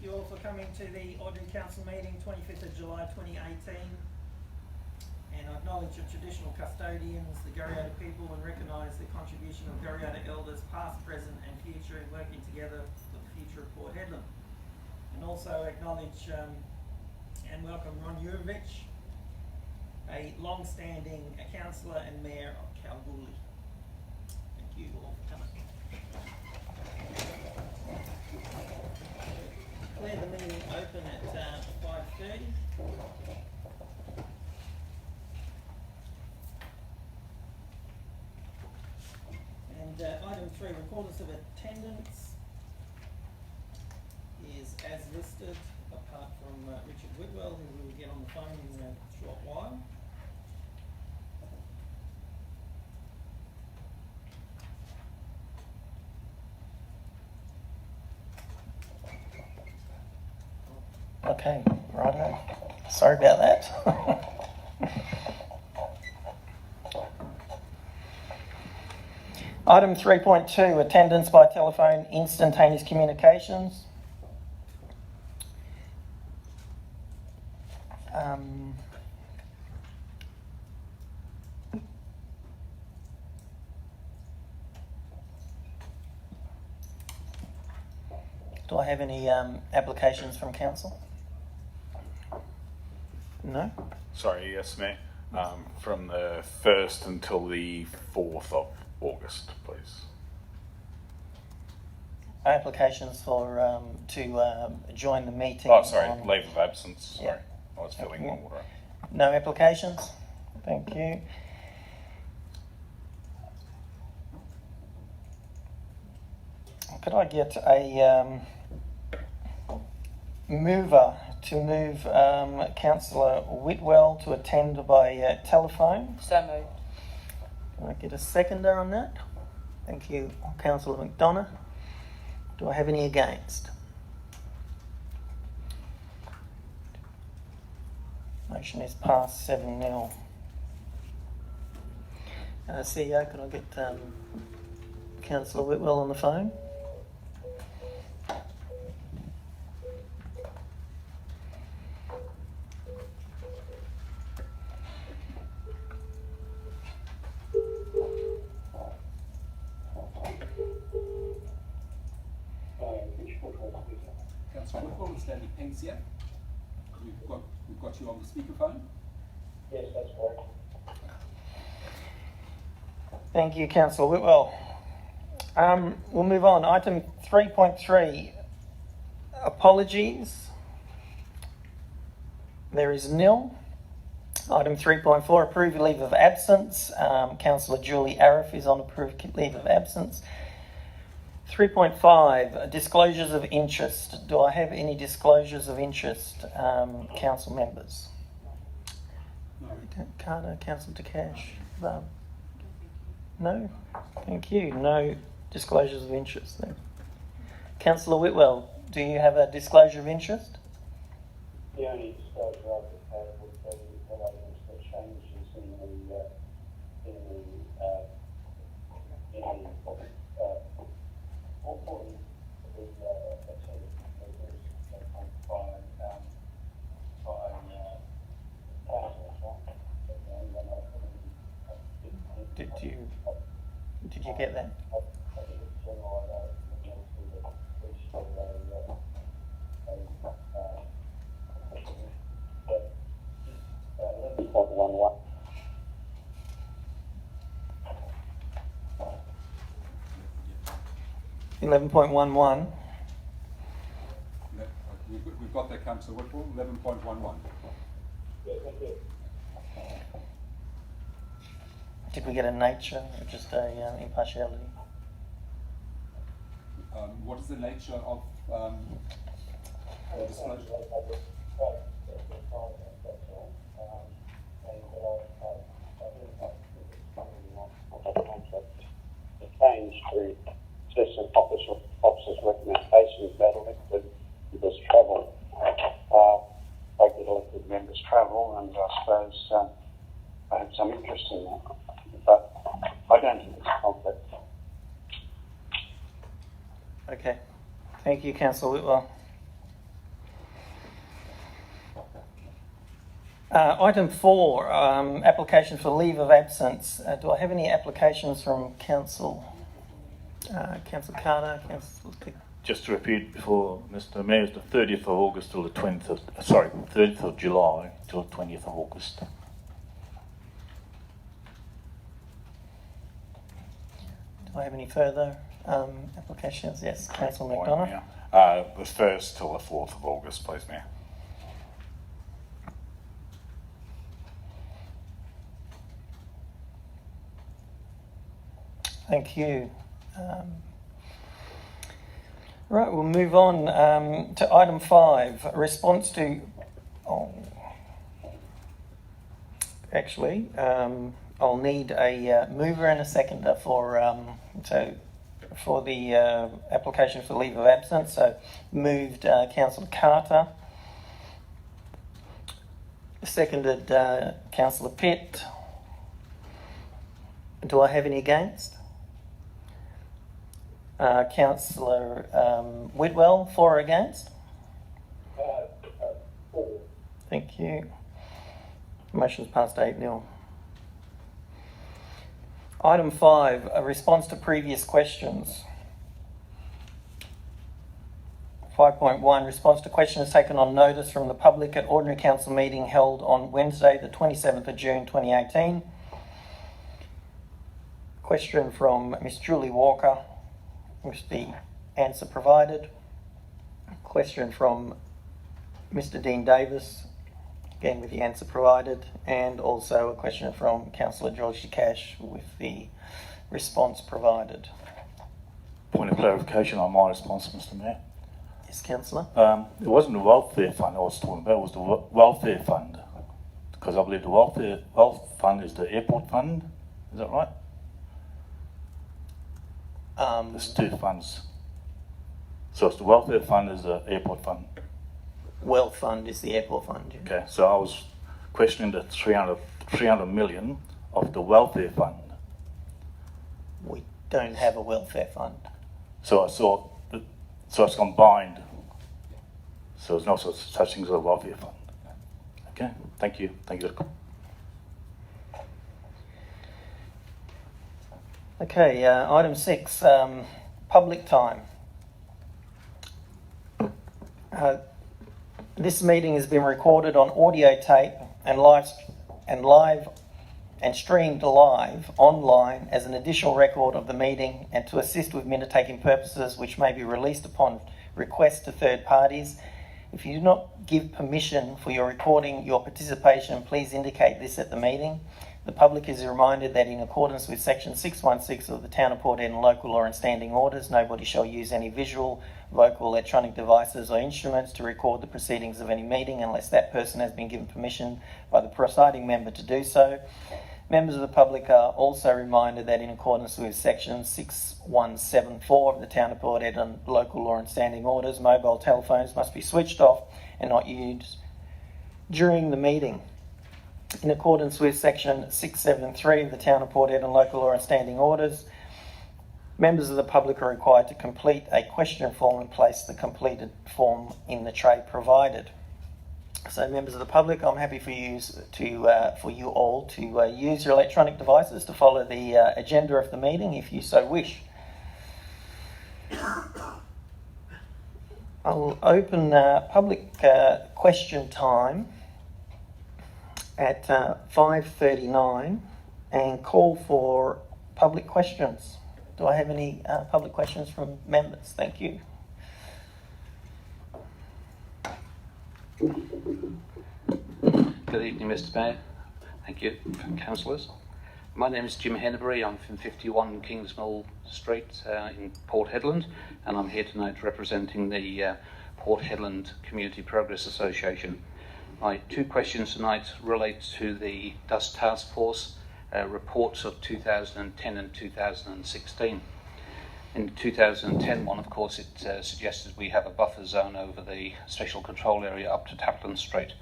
you all for coming to the Ordinary Council meeting, 25th of July 2018. And I acknowledge the traditional custodians, the Gariada people, and recognise the contribution of Gariada elders past, present and future in working together for the future of Port Hedland. And also acknowledge and welcome Ron Jurovich, a long-standing councillor and mayor of Kalgoorlie. Thank you all for coming. Declare the meeting open at 5:30. And item 3, recorders of attendance is as listed, apart from Richard Whitwell, who we will get on the phone in a short while. Okay, righto. Sorry about that. Item 3.2, attendance by telephone, instantaneous communications. Do I have any applications from council? No? Sorry, yes, Mayor. From the 1st until the 4th of August, please. Applications for to join the meeting. Oh, sorry, leave of absence. Sorry, Yeah. I was filling my water. No applications? Thank you. Could I get a mover to move Councillor Whitwell to attend by telephone? So moved. Can I get a seconder on that? Thank you, Councillor McDonough. Do I have any against? Motion is passed 7-0. CEO, can I get Councillor Whitwell on the phone? Councillor Whitwell, Stanley Peng's here. We've got you on the speakerphone. Yes, that's correct. Thank you, Councillor Whitwell. We'll move on. Item 3.3, apologies. There is nil. Item 3.4, approved leave of absence. Councillor Julie Arif is on approved leave of absence. 3.5, disclosures of interest. Do I have any disclosures of interest, council members? Carter, Councillor Takash? No? Thank you. No disclosures of interest then. Councillor Whitwell, do you have a disclosure of interest? The only disclosure I could have would be relating to the changes in the Did you get that? Yeah. 11.11. We've got that, Councillor Whitwell, 11.11. Did we get a nature or just a impartiality? What is the nature of the disclosure? Change to assistant officers' recommendations that elected members travel, elected members travel, and I suppose I had some interest in that, but I don't think it's a conflict. Okay. Thank you, Councillor Whitwell. Item 4, application for leave of absence. Do I have any applications from Council? Councillor Carter, Councillor Pick. Just to repeat before Mr. Mayor, it's the 30th of August till the 30th of July till the 20th of August. Do I have any further applications? Yes, Councillor McDonough. The 1st till the 4th of August, please, Mayor. Thank you. Right, we'll move on to item 5, a response to. I'll need a mover and a seconder for the application for leave of absence. So moved Councillor Carter, seconded Councillor Pitt. Do I have any against? Councillor Whitwell, for or against? Thank you. Motion's passed 8-0. Item 5, a response to previous questions. 5.1, response to questions taken on notice from the public at Ordinary Council meeting held on Wednesday, the 27th of June 2018. Question from Ms. Julie Walker, with the answer provided. Question from Mr. Dean Davis, again with the answer provided, and also a question from Councillor George Cash with the response provided. Point of clarification on my response, Mr. Mayor. Yes, Councillor. It wasn't the welfare fund I was talking about, it was the welfare fund. Because I believe the wealth fund is the airport fund, is that right? There's two funds. So it's the welfare fund is the airport fund. Wealth fund is the airport fund. Yeah. Okay, so I was questioning the 300 million of the welfare fund. We don't have a welfare fund. So I saw, so it's combined. So there's no such thing as a welfare fund. Okay, thank you. Thank you. Okay, item 6, public time. This meeting has been recorded on audio tape and streamed live online as an additional record of the meeting and to assist with minute-taking purposes, which may be released upon request to third parties. If you do not give permission for your recording your participation, please indicate this at the meeting. The public is reminded that in accordance with section 616 of the Town of Port Eden local law and standing orders, nobody shall use any visual, vocal, electronic devices or instruments to record the proceedings of any meeting unless that person has been given permission by the presiding member to do so. Members of the public are also reminded that in accordance with section 6174 of the Town of Port Eden local law and standing orders, mobile telephones must be switched off and not used during the meeting. In accordance with section 673 of the Town of Port Eden local law and standing orders, members of the public are required to complete a question form and place the completed form in the tray provided. So, members of the public, I'm happy for you all to use your electronic devices to follow the agenda of the meeting if you so wish. I'll open public question time at 5:39 and call for public questions. Do I have any public questions from members? Thank you. Good evening, Mr. Mayor. Thank you, councillors. My name is Jim Henneberry. I'm from 51 Kingsmill Street in Port Hedland, and I'm here tonight representing the Port Hedland Community Progress Association. My two questions tonight relate to the Dust Task Force reports of 2010 and 2016. In the 2010 one, of course, it suggested we have a buffer zone over the special control area up to Taplin Street.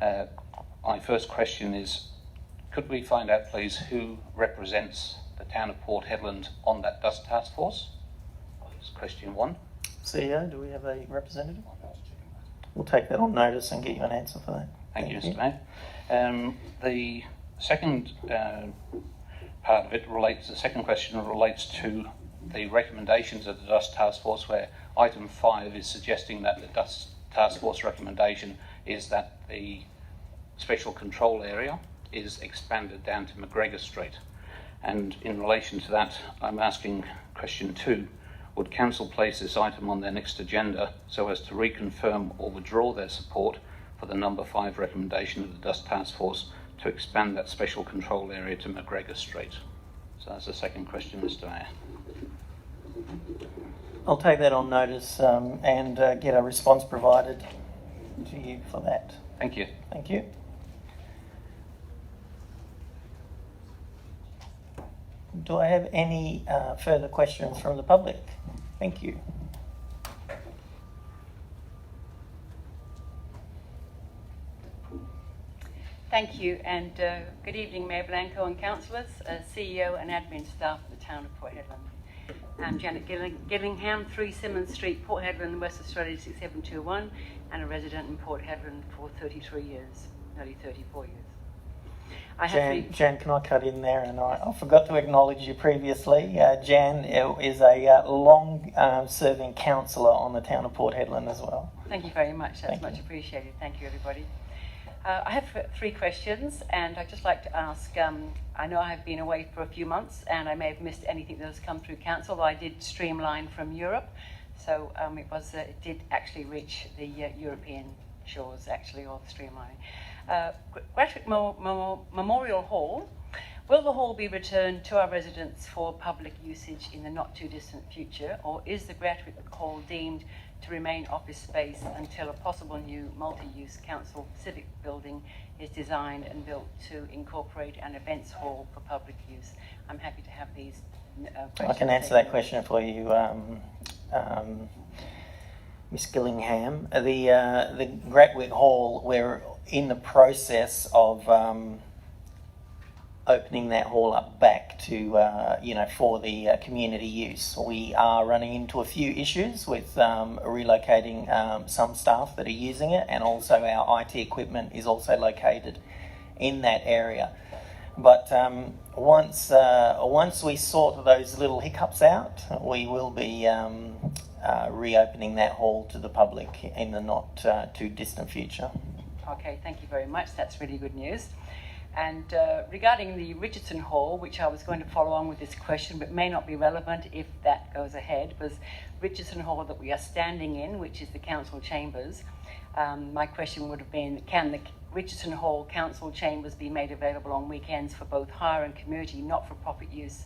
My first question is, could we find out, please, who represents the town of Port Hedland on that Dust Task Force? That's question one. CEO, do we have a representative? We'll take that on notice and get you an answer for that. Thank you, Thank Mr. Mayor. The second part of it relates, the second question relates to the recommendations of the Dust Task Force, where item 5 is suggesting that the Dust Task Force recommendation is that the special control area is expanded down to McGregor Street. And in relation to that, I'm asking question 2, would Council place this item on their next agenda so as to reconfirm or withdraw their support for the number 5 recommendation of the Dust Task Force to expand that special control area to McGregor Street? So that's the second question, Mr. Mayor. I'll take that on notice and get a response provided to you for that. Thank you. Thank you. Do I have any further questions from the public? Thank you. Thank you, and good evening, Mayor Blanco and councillors, CEO and admin staff of the town of Port Hedland. I'm Janet Gillingham, 3 Simmons Street, Port Hedland, West Australia 67221, and a resident in Port Hedland for 33 years, nearly 34 years. Jan, can I cut in there? And I forgot to acknowledge you previously. Jan is a long-serving councillor on the town of Port Hedland as well. Thank you very much. That's much appreciated. Thank you, everybody. I have 3 questions, and I'd just like to ask, I know I have been away for a few months, and I may have missed anything that has come through council. I did streamline from Europe, so it did actually reach the European shores, actually, or the streamlining. Gratuit Memorial Hall. Will the hall be returned to our residents for public usage in the not too distant future, or is the Gratuit Hall deemed to remain office space until a possible new multi-use council civic building is designed and built to incorporate an events hall for public use? I'm happy to have these questions. I can answer that question for you, Miss Gillingham. The Gratuit Hall, we're in the process of opening that hall up back to, for the community use. We are running into a few issues with relocating some staff that are using it, and also our IT equipment is also located in that area. But once we sort those little hiccups out, we will be reopening that hall to the public in the not too distant future. Okay, thank you very much. That's really good news. And regarding the Richardson Hall, which I was going to follow on with this question, but may not be relevant if that goes ahead, was Richardson Hall that we are standing in, which is the council chambers. My question would have been, can the Richardson Hall council chambers be made available on weekends for both hire and community, not-for-profit use?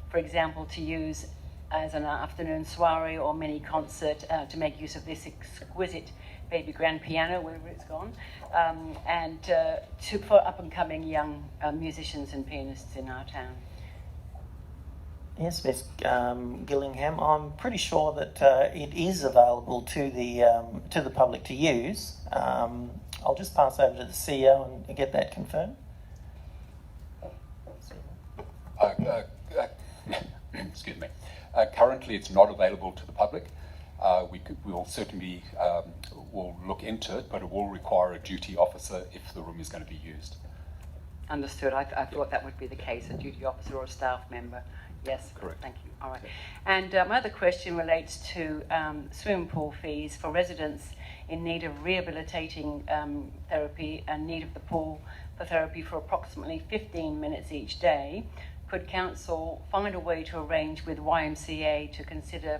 For example, to use as an afternoon soiree or mini concert, to make use of this exquisite baby grand piano, wherever it's gone, and for up-and-coming young musicians and pianists in our town. Yes, Miss Gillingham, I'm pretty sure that it is available to the public to use. I'll just pass over to the CEO and get that confirmed. Excuse me. Currently, it's not available to the public. We will certainly will look into it, but it will require a duty officer if the room is going to be used. Understood. I thought that would be the case, a duty officer or a staff member. Yes, correct. Thank you. All right. And my other question relates to swimming pool fees for residents in need of rehabilitating therapy and need of the pool for therapy for approximately 15 minutes each day. Could council find a way to arrange with YMCA to consider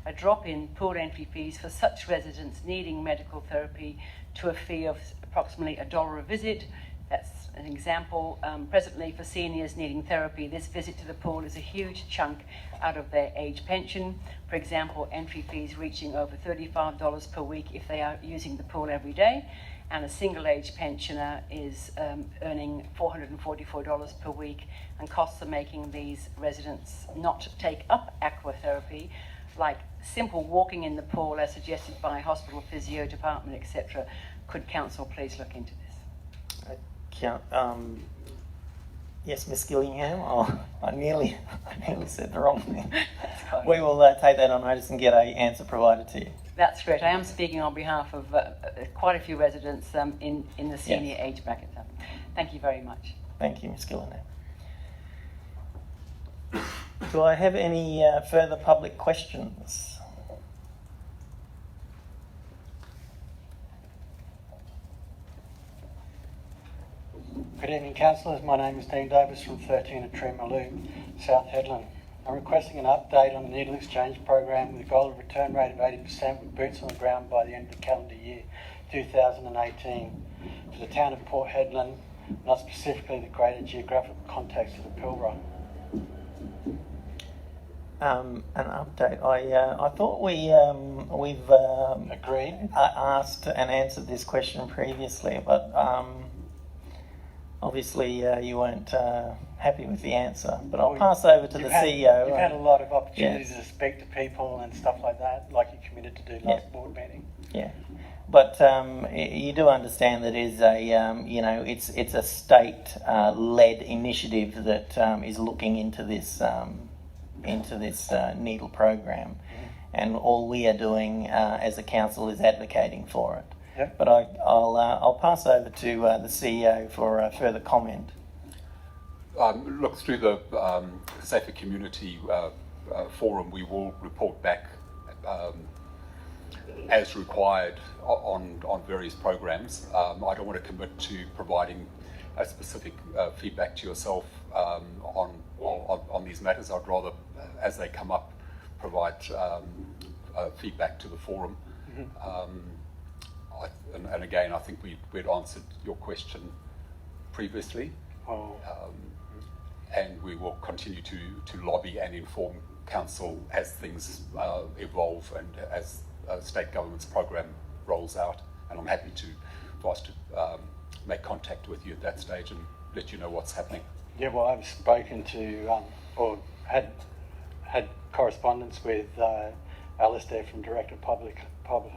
a drop in pool entry fees for such residents needing medical therapy to a fee of approximately $1 a visit? That's an example. Presently, for seniors needing therapy, this visit to the pool is a huge chunk out of their age pension. For example, entry fees reaching over $35 per week if they are using the pool every day, and a single age pensioner is earning $444 per week, and costs are making these residents not take up aqua therapy, like simple walking in the pool as suggested by hospital physio department, etc. Could council please look into this? Yes, Miss Gillingham. I nearly said the wrong thing. We will take that on notice and get an answer provided to you. That's great. I am speaking on behalf of quite a few residents in the senior age bracket. Thank you very much. Thank you, Ms Gillinan. Do I have any further public questions? Good evening, councillors. My name is Dean Davis from 13 at Tremaloo, South Headland. I'm requesting an update on the needle exchange program with a goal of return rate of 80% with boots on the ground by the end of the calendar year 2018 for the town of Port Hedland, not specifically the greater geographical context of the Pilbara. An update. I thought we've Agreed. asked and answered this question previously, but obviously you weren't happy with the answer. But I'll pass over to the CEO. You've had a lot of opportunities Yes. to speak to people and stuff like that, like you committed to do last board meeting. Yeah, but you do understand that is a it's a state led initiative that is looking into this needle program, and all we are doing as a council is advocating for it. Yep. But I'll pass over to the CEO for further comment. Look, through the Safer Community Forum, we will report back as required on various programs. I don't want to commit to providing a specific feedback to yourself on these matters. I'd rather, as they come up, provide feedback to the forum. And again, I think we'd answered your question previously. Well, And we will continue to lobby and inform council as things evolve and as state government's program rolls out. And I'm happy for us to make contact with you at that stage and let you know what's happening. yeah, well, I've spoken to, or had correspondence with Alistair from Director of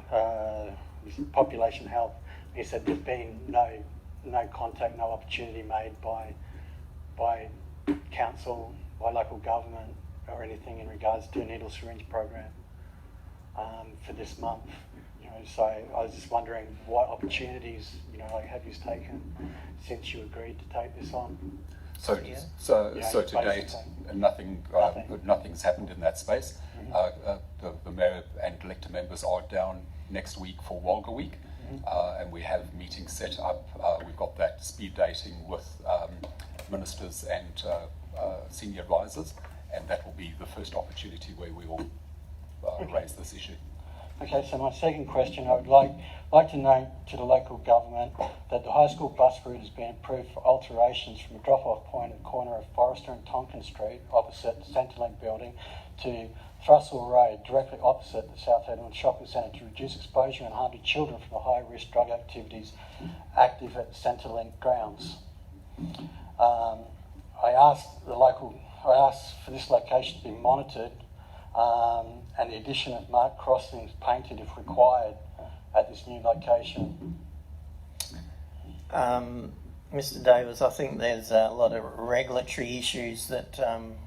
Population Health. He said there's been no contact, no opportunity made by council, by local government, or anything in regards to a needle syringe program for this month. So I was just wondering what opportunities have you taken since you agreed to take this on. So to date, nothing's happened in that space. The mayor and elected members are down next week for Walga Week, and we have meetings set up. We've got that speed dating with ministers and senior advisors, and that will be the first opportunity where we will raise this issue. Okay, so my second question, I would like to note to the local government that the high school bus route has been approved for alterations from a drop-off point at the corner of Forrester and Tonkin Street, opposite the Centrelink building, to Thrustle Road, directly opposite the South Hedland Shopping Centre, to reduce exposure and harm to children from the high-risk drug activities active at the Centrelink grounds. I asked for this location to be monitored and the addition of marked crossings painted if required at this new location. Mr. Davis, I think there's a lot of regulatory issues that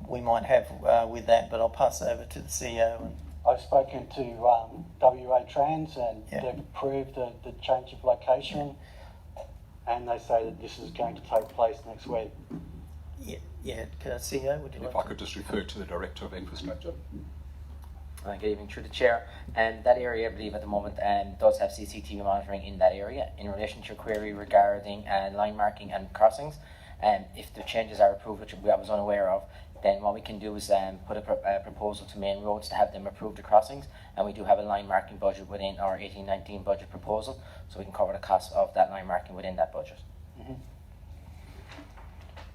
we might have with that, but I'll pass over to the CEO. I've spoken to WA Trans and they've approved the change of location, and they say that this is going to take place next week. CEO, would you like If I could just refer to the Director of Infrastructure. Good evening, through the chair. And that area, I believe, at the moment does have CCTV monitoring in that area. In relation to your query regarding line marking and crossings, if the changes are approved, which I was unaware of, then what we can do is put a proposal to Main Roads to have them approve the crossings, and we do have a line marking budget within our 18-19 budget proposal, so we can cover the cost of that line marking within that budget.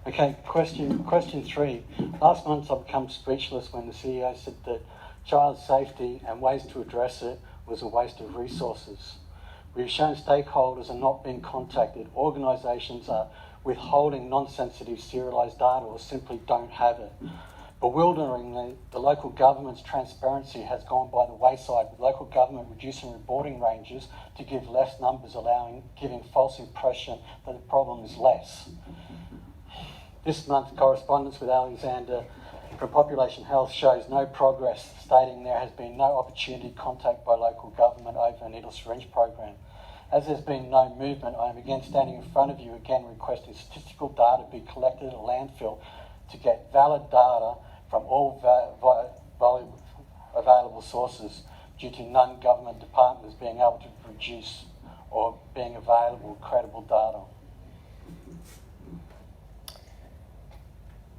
Okay, question 3. Last month I became speechless when the CEO said that child safety and ways to address it was a waste of resources. We've shown stakeholders are not being contacted. Organisations are withholding non-sensitive serialised data or simply don't have it. Bewilderingly, the local government's transparency has gone by the wayside, with local government reducing reporting ranges to give less numbers, giving false impression that the problem is less. This month, correspondence with Alexander for Population Health shows no progress, stating there has been no opportunity contact by local government over a needle syringe program. As there's been no movement, I am again standing in front of you again requesting statistical data be collected at a landfill to get valid data from all available sources due to non-government departments being able to produce or being available credible data.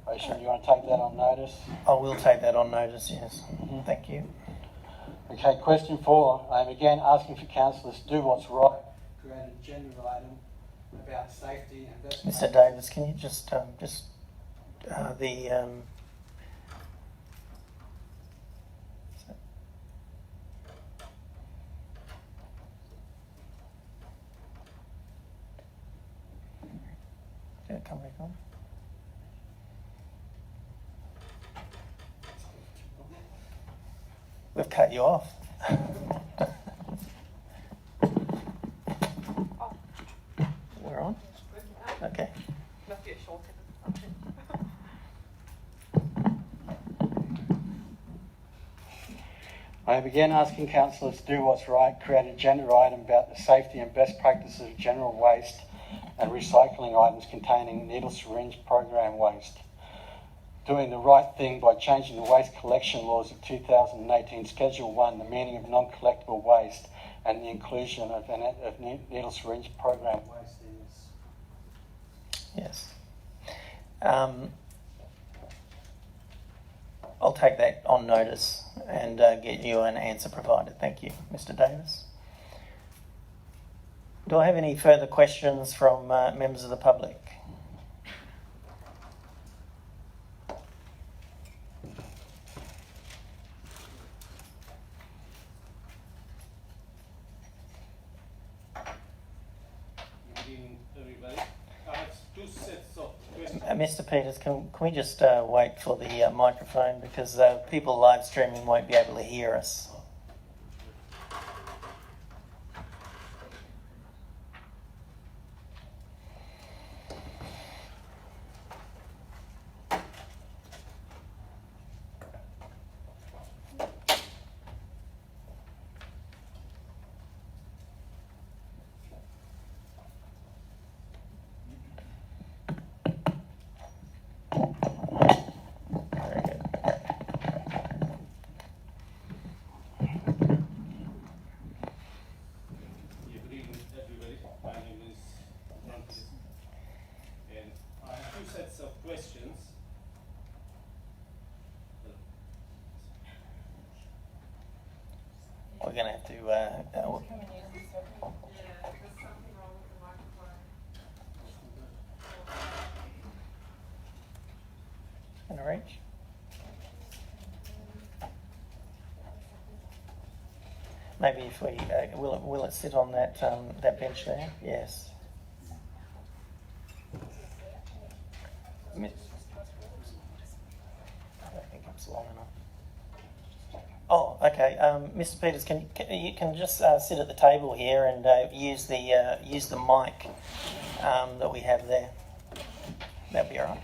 Ocean, you want to take that on notice? I will take that on notice, yes. Thank you. Okay, question 4. I am again asking for councillors to do what's right. Create an agenda item about safety and best Mr. Davis, can you just did it come back on? We've cut you off. We're on? Okay. I am again asking councillors to do what's right, create an agenda item about the safety and best practices of general waste and recycling items containing needle syringe program waste. Doing the right thing by changing the waste collection laws of 2018 Schedule 1, the meaning of non-collectible waste and the inclusion of needle syringe program waste in this. Yes. I'll take that on notice and get you an answer provided. Thank you, Mr. Davis. Do I have any further questions from members of the public? Mr. Peters, can we just wait for the microphone because people live streaming won't be able to hear us. We're going to have to... Can I reach? Maybe if we... will it sit on that that bench there? Yes. I don't think it's long enough. Oh, okay. Mr. Peters, you can just sit at the table here and use the mic that we have there. That'd be all right.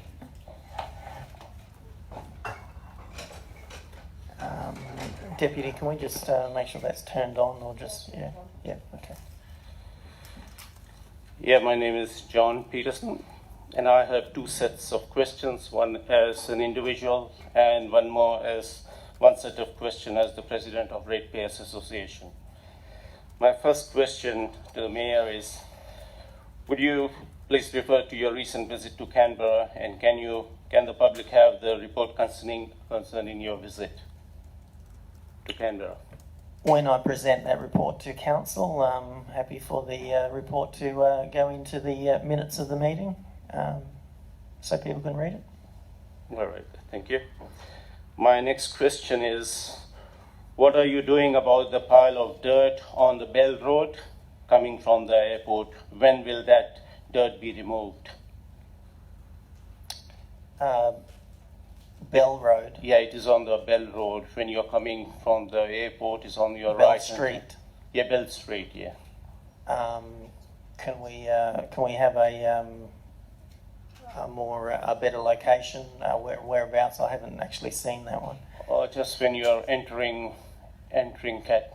Deputy, can we just make sure that's turned on, or just yeah, okay. Yeah, my name is John Peterson, and I have two sets of questions. One as an individual, and one more as one set of questions as the president of Ratepayers Association. My first question to the mayor is, would you please refer to your recent visit to Canberra, and can the public have the report concerning your visit to Canberra? When I present that report to council, I'm happy for the report to go into the minutes of the meeting, so people can read it. All right, thank you. My next question is, what are you doing about the pile of dirt on the Bell Road coming from the airport? When will that dirt be removed? Bell Road? Yeah, it is on the Bell Road. When you're coming from the airport, it's on your Bell right. Street? Yeah, Bell Street, yeah. Can we have a a better location? Whereabouts? I haven't actually seen that one. Or just when you are entering Cat.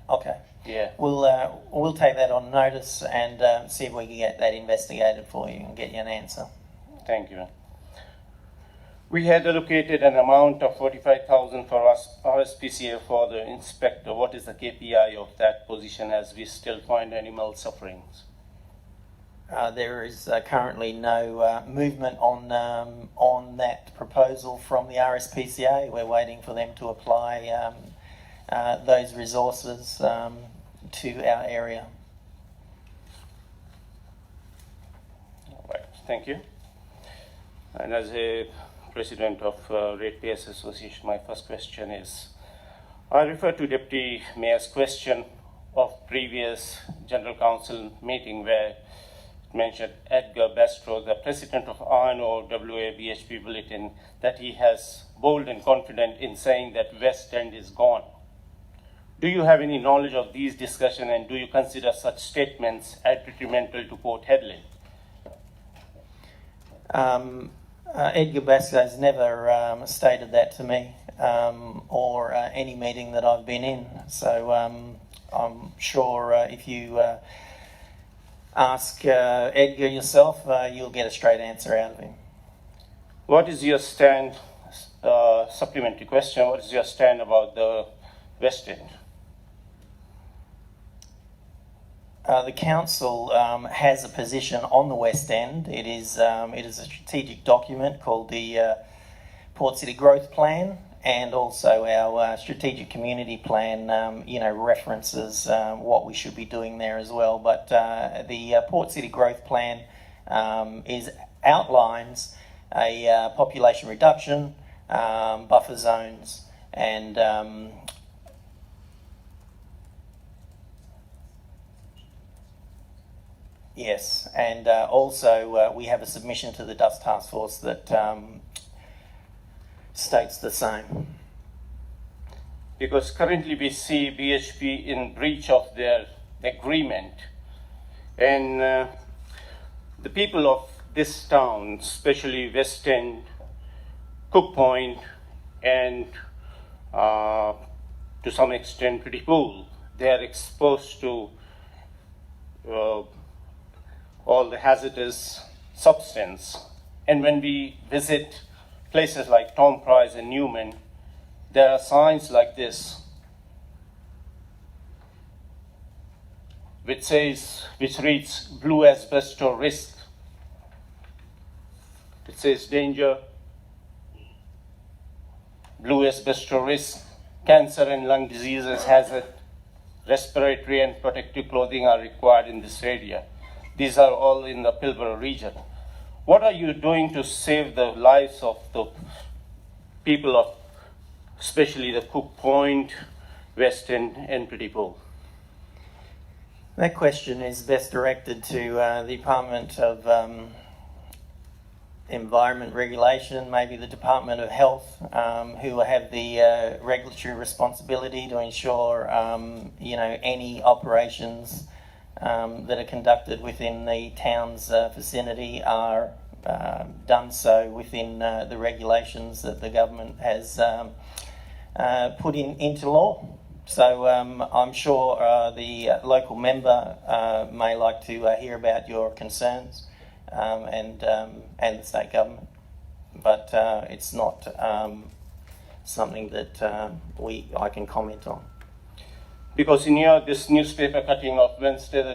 Okay. Yeah. We'll take that on notice and see if we can get that investigated for you and get you an answer. Thank you. We had allocated an amount of 45,000 for us RSPCA for the inspector. What is the KPI of that position as we still find animal sufferings? There is currently no movement on that proposal from the RSPCA. We're waiting for them to apply those resources to our area. All right, thank you. And as a president of Ratepayers Association, my first question is, I refer to Deputy Mayor's question of previous General Council meeting where it mentioned Edgar Bastro, the president of INO WA BHP Bulletin, that he has bold and confident in saying that West End is gone. Do you have any knowledge of these discussions, and do you consider such statements as detrimental to Port Hedland? Edgar Basco has never stated that to me or any meeting that I've been in. So I'm sure if you ask Edgar yourself, you'll get a straight answer out of him. What is your stand, supplementary question, what is your stand about the West End? The council has a position on the West End. It is a strategic document called the Port City Growth Plan, and also our strategic community plan. References what we should be doing there as well. But the Port City Growth Plan outlines a population reduction, buffer zones, and yes, and also we have a submission to the Dust Task Force that states the same. Because currently we see BHP in breach of their agreement, and the people of this town, especially West End, Cook Point, and to some extent Pretty Pool, they are exposed to all the hazardous substance. And when we visit places like Tom Price and Newman, there are signs like this, which reads blue asbestos risk. It says danger, blue asbestos risk, cancer and lung diseases hazard, respiratory and protective clothing are required in this area. These are all in the Pilbara region. What are you doing to save the lives of the people of, especially the Cook Point, West End, and Pretty Pool? That question is best directed to the Department of Environment Regulation, maybe the Department of Health, who have the regulatory responsibility to ensure, any operations that are conducted within the town's vicinity are done so within the regulations that the government has put into law. So I'm sure the local member may like to hear about your concerns and the state government, but it's not something that I can comment on. Because in this newspaper cutting of Wednesday, the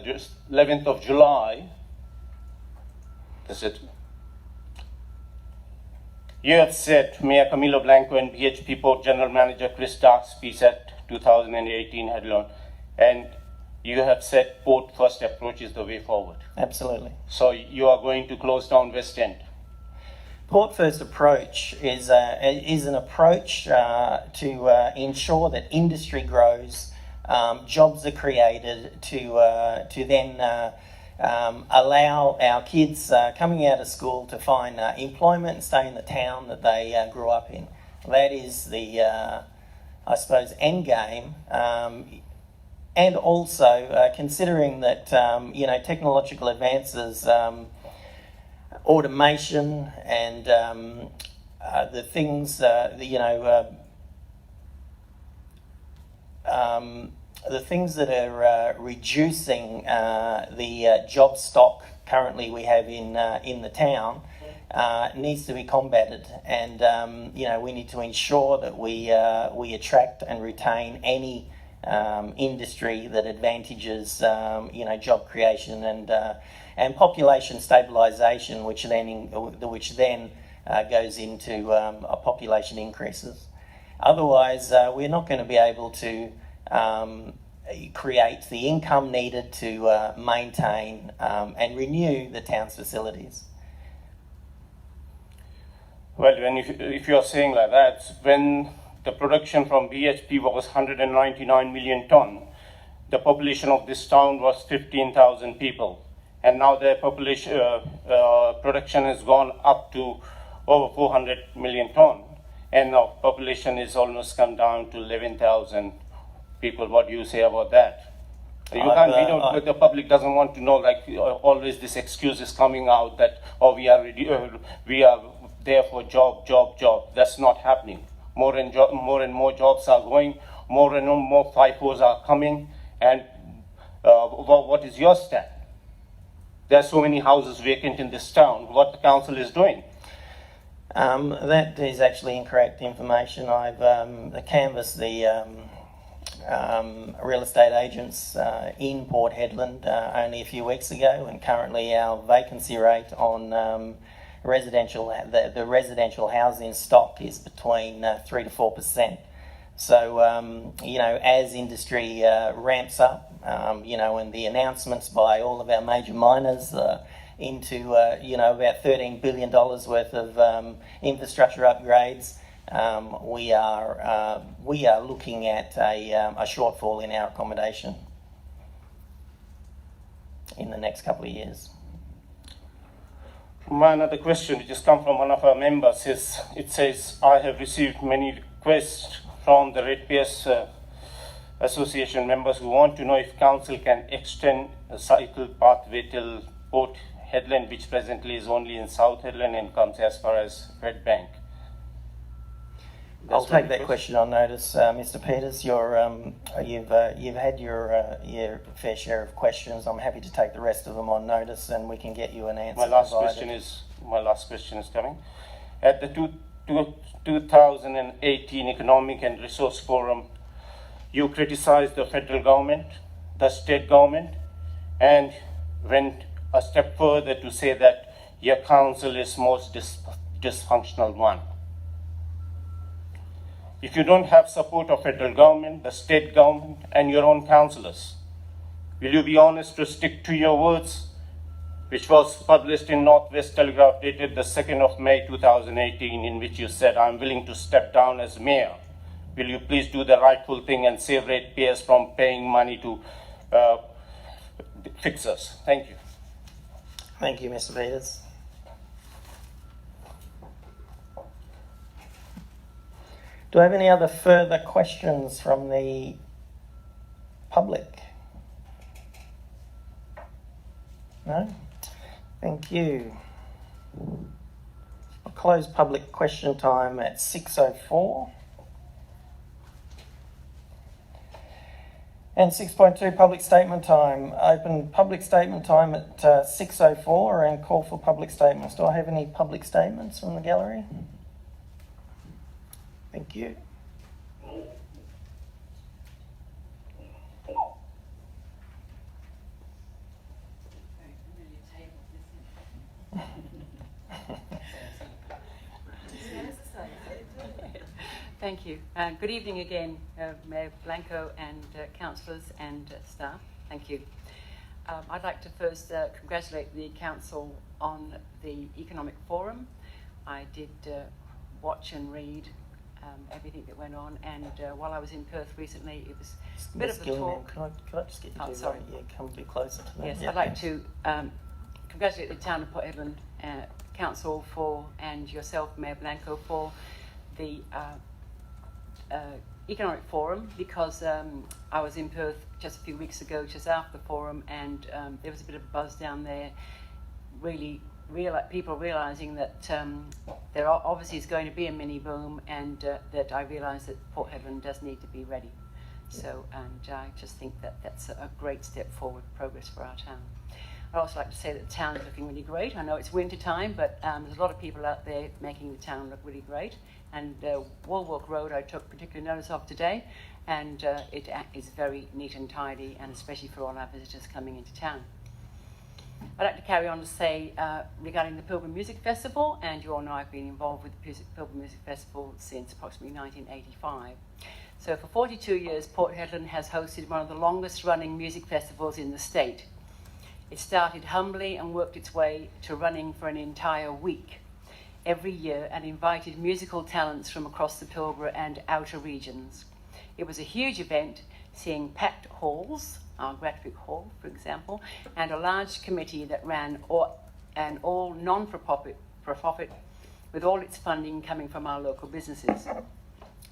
11th of July, that's it. You have said Mayor Camilo Blanco and BHP Port General Manager Chris Dark's speech at 2018 headline, and you have said Port First approach is the way forward. Absolutely. So you are going to close down West End. Port First approach is an approach to ensure that industry grows. Jobs are created to then allow our kids coming out of school to find employment and stay in the town that they grew up in. That is the, I suppose, end game. And also considering that, technological advances automation and the things, the things that are reducing the job stock currently we have in the town needs to be combated, and we need to ensure that we attract and retain any industry that advantages job creation and population stabilisation, which then goes into population increases. Otherwise, we're not going to be able to create the income needed to maintain and renew the town's facilities. Well, if you are saying like that, when the production from BHP was 199 million ton, the population of this town was 15,000 people, and now the population production has gone up to over 400 million ton, and now population is almost come down to 11,000 people. What do you say about that? The public doesn't want to know, like always this excuse is coming out that we are there for job. That's not happening. More and more jobs are going, more and more FIFOs are coming, and what is your stand? There are so many houses vacant in this town. What the council is doing? That is actually incorrect information. I've canvassed the real estate agents in Port Hedland only a few weeks ago, and currently our vacancy rate on the residential housing stock is between 3 to 4%. So as industry ramps up, and the announcements by all of our major miners into about $13 billion worth of infrastructure upgrades, we are looking at a shortfall in our accommodation in the next couple of years. My another question, which has come from one of our members, is it says, I have received many requests from the Ratepayers Association members who want to know if council can extend a cycle pathway till Port Hedland, which presently is only in South Hedland and comes as far as Red Bank. I'll take that question on notice, Mr. Peters. You've had your fair share of questions. I'm happy to take the rest of them on notice, and we can get you an answer. My last question is coming. At the 2018 Economic and Resource Forum, you criticized the federal government, the state government, and went a step further to say that your council is most dysfunctional one. If you don't have support of federal government, the state government, and your own councillors, will you be honest to stick to your words, which was published in Northwest Telegraph dated the 2nd of May 2018, in which you said, I'm willing to step down as mayor. Will you please do the rightful thing and save ratepayers from paying money to fixers? Thank you. Thank you, Mr. Peters. Do I have any other further questions from the public? No? Thank you. I'll close public question time at 6:04. And 6.2, public statement time. Open public statement time at 6:04 and call for public statements. Do I have any public statements from the gallery? Thank you. Thank you. Good evening again, Mayor Blanco and councillors and staff. Thank you. I'd like to first congratulate the council on the Economic Forum. I did watch and read everything that went on, and while I was in Perth recently, it was a bit of a talk. Can I just get you to come a bit closer to that? Yes, I'd like to congratulate the Town of Port Hedland Council and yourself, Mayor Blanco, for the Economic Forum, because I was in Perth just a few weeks ago, just after the forum, and there was a bit of a buzz down there, really people realising that there obviously is going to be a mini boom, and that I realise that Port Hedland does need to be ready. So, and I just think that that's a great step forward, progress for our town. I'd also like to say that the town is looking really great. I know it's winter time, but there's a lot of people out there making the town look really great. And Woolwalk Road I took particular notice of today, and it is very neat and tidy, and especially for all our visitors coming into town. I'd like to carry on to say regarding the Pilbara Music Festival, and you all know I've been involved with the Pilbara Music Festival since approximately 1985. So for 42 years, Port Hedland has hosted one of the longest running music festivals in the state. It started humbly and worked its way to running for an entire week every year, and invited musical talents from across the Pilbara and outer regions. It was a huge event, seeing packed halls, our Gratwick Hall, for example, and a large committee that ran an all non-for-profit, with all its funding coming from our local businesses.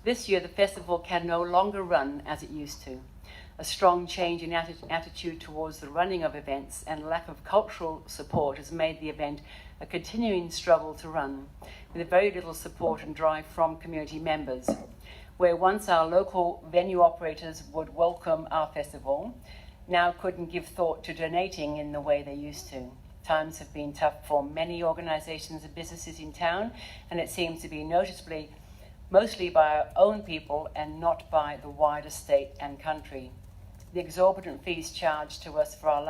This year, the festival can no longer run as it used to. A strong change in attitude towards the running of events and lack of cultural support has made the event a continuing struggle to run, with very little support and drive from community members. Where once our local venue operators would welcome our festival, now couldn't give thought to donating in the way they used to. Times have been tough for many organisations and businesses in town, and it seems to be mostly by our own people and not by the wider state and country. The exorbitant fees charged to us for our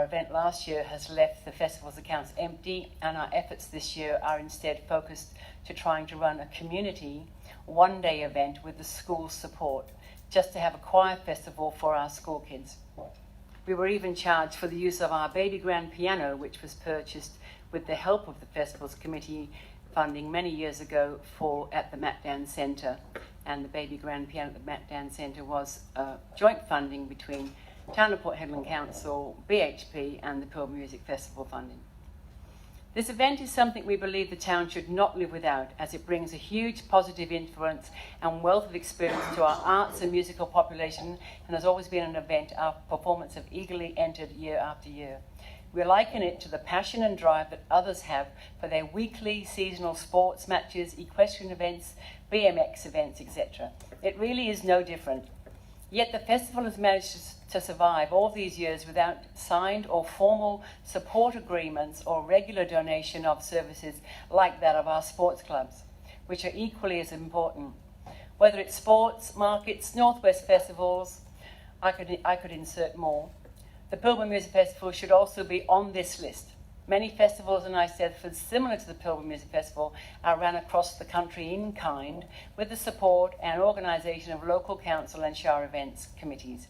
event last year has left the festival's accounts empty, and our efforts this year are instead focused to trying to run a community one-day event with the school's support, just to have a choir festival for our school kids. We were even charged for the use of our baby grand piano, which was purchased with the help of the festival's committee funding many years ago at the Matt Dan Centre. And the baby grand piano at the Matt Dan Centre was joint funding between Town of Port Hedland Council, BHP and the Pilbara Music Festival funding. This event is something we believe the town should not live without, as it brings a huge positive influence and wealth of experience to our arts and musical population, and has always been an event our performance have eagerly entered year after year. We liken it to the passion and drive that others have for their weekly seasonal sports matches, equestrian events, BMX events, etc. It really is no different. Yet the festival has managed to survive all these years without signed or formal support agreements or regular donation of services like that of our sports clubs, which are equally as important. Whether it's sports, markets, Northwest festivals, I could insert more. The Pilbara Music Festival should also be on this list. Many festivals in Eisteddfod similar to the Pilbara Music Festival are run across the country in kind, with the support and organisation of local council and shire events committees,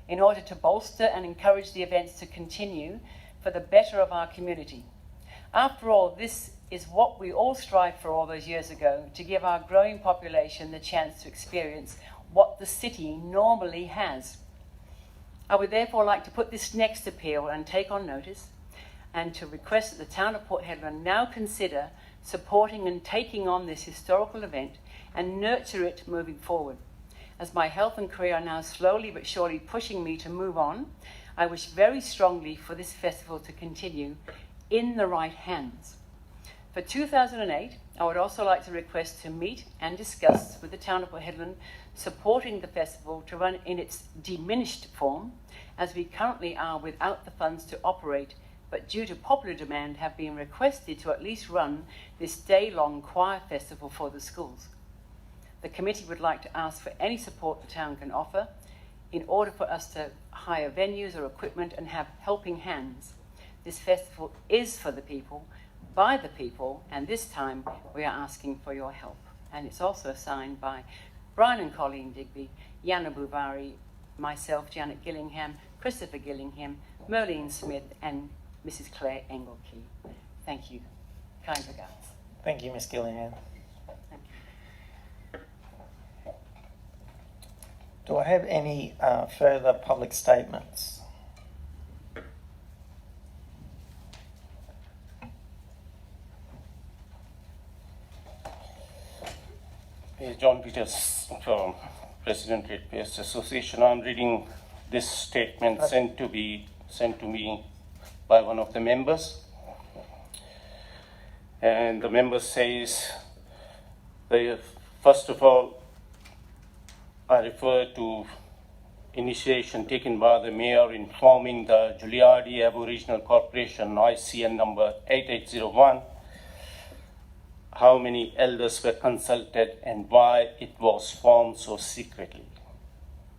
in order to bolster and encourage the events to continue for the better of our community. After all, this is what we all strived for all those years ago, to give our growing population the chance to experience what the city normally has. I would therefore like to put this next appeal and take on notice, and to request that the town of Port Hedland now consider supporting and taking on this historical event and nurture it moving forward. As my health and career are now slowly but surely pushing me to move on, I wish very strongly for this festival to continue in the right hands. For 2008, I would also like to request to meet and discuss with the town of Port Hedland supporting the festival to run in its diminished form, as we currently are without the funds to operate, but due to popular demand have been requested to at least run this day-long choir festival for the schools. The committee would like to ask for any support the town can offer in order for us to hire venues or equipment and have helping hands. This festival is for the people, by the people, and this time we are asking for your help. And it's also signed by Brian and Colleen Digby, Yana Buvari, myself, Janet Gillingham, Christopher Gillingham, Merlene Smith, and Mrs. Claire Engelkey. Thank you. Kind regards. Thank you, Ms. Gillingham. Thank you. Do I have any further public statements? John Peters from President Ratepayers Association. I'm reading this statement sent to me by one of the members. And the member says, first of all, I refer to initiation taken by the mayor informing the Juliardi Aboriginal Corporation ICN number 8801 how many elders were consulted and why it was formed so secretly.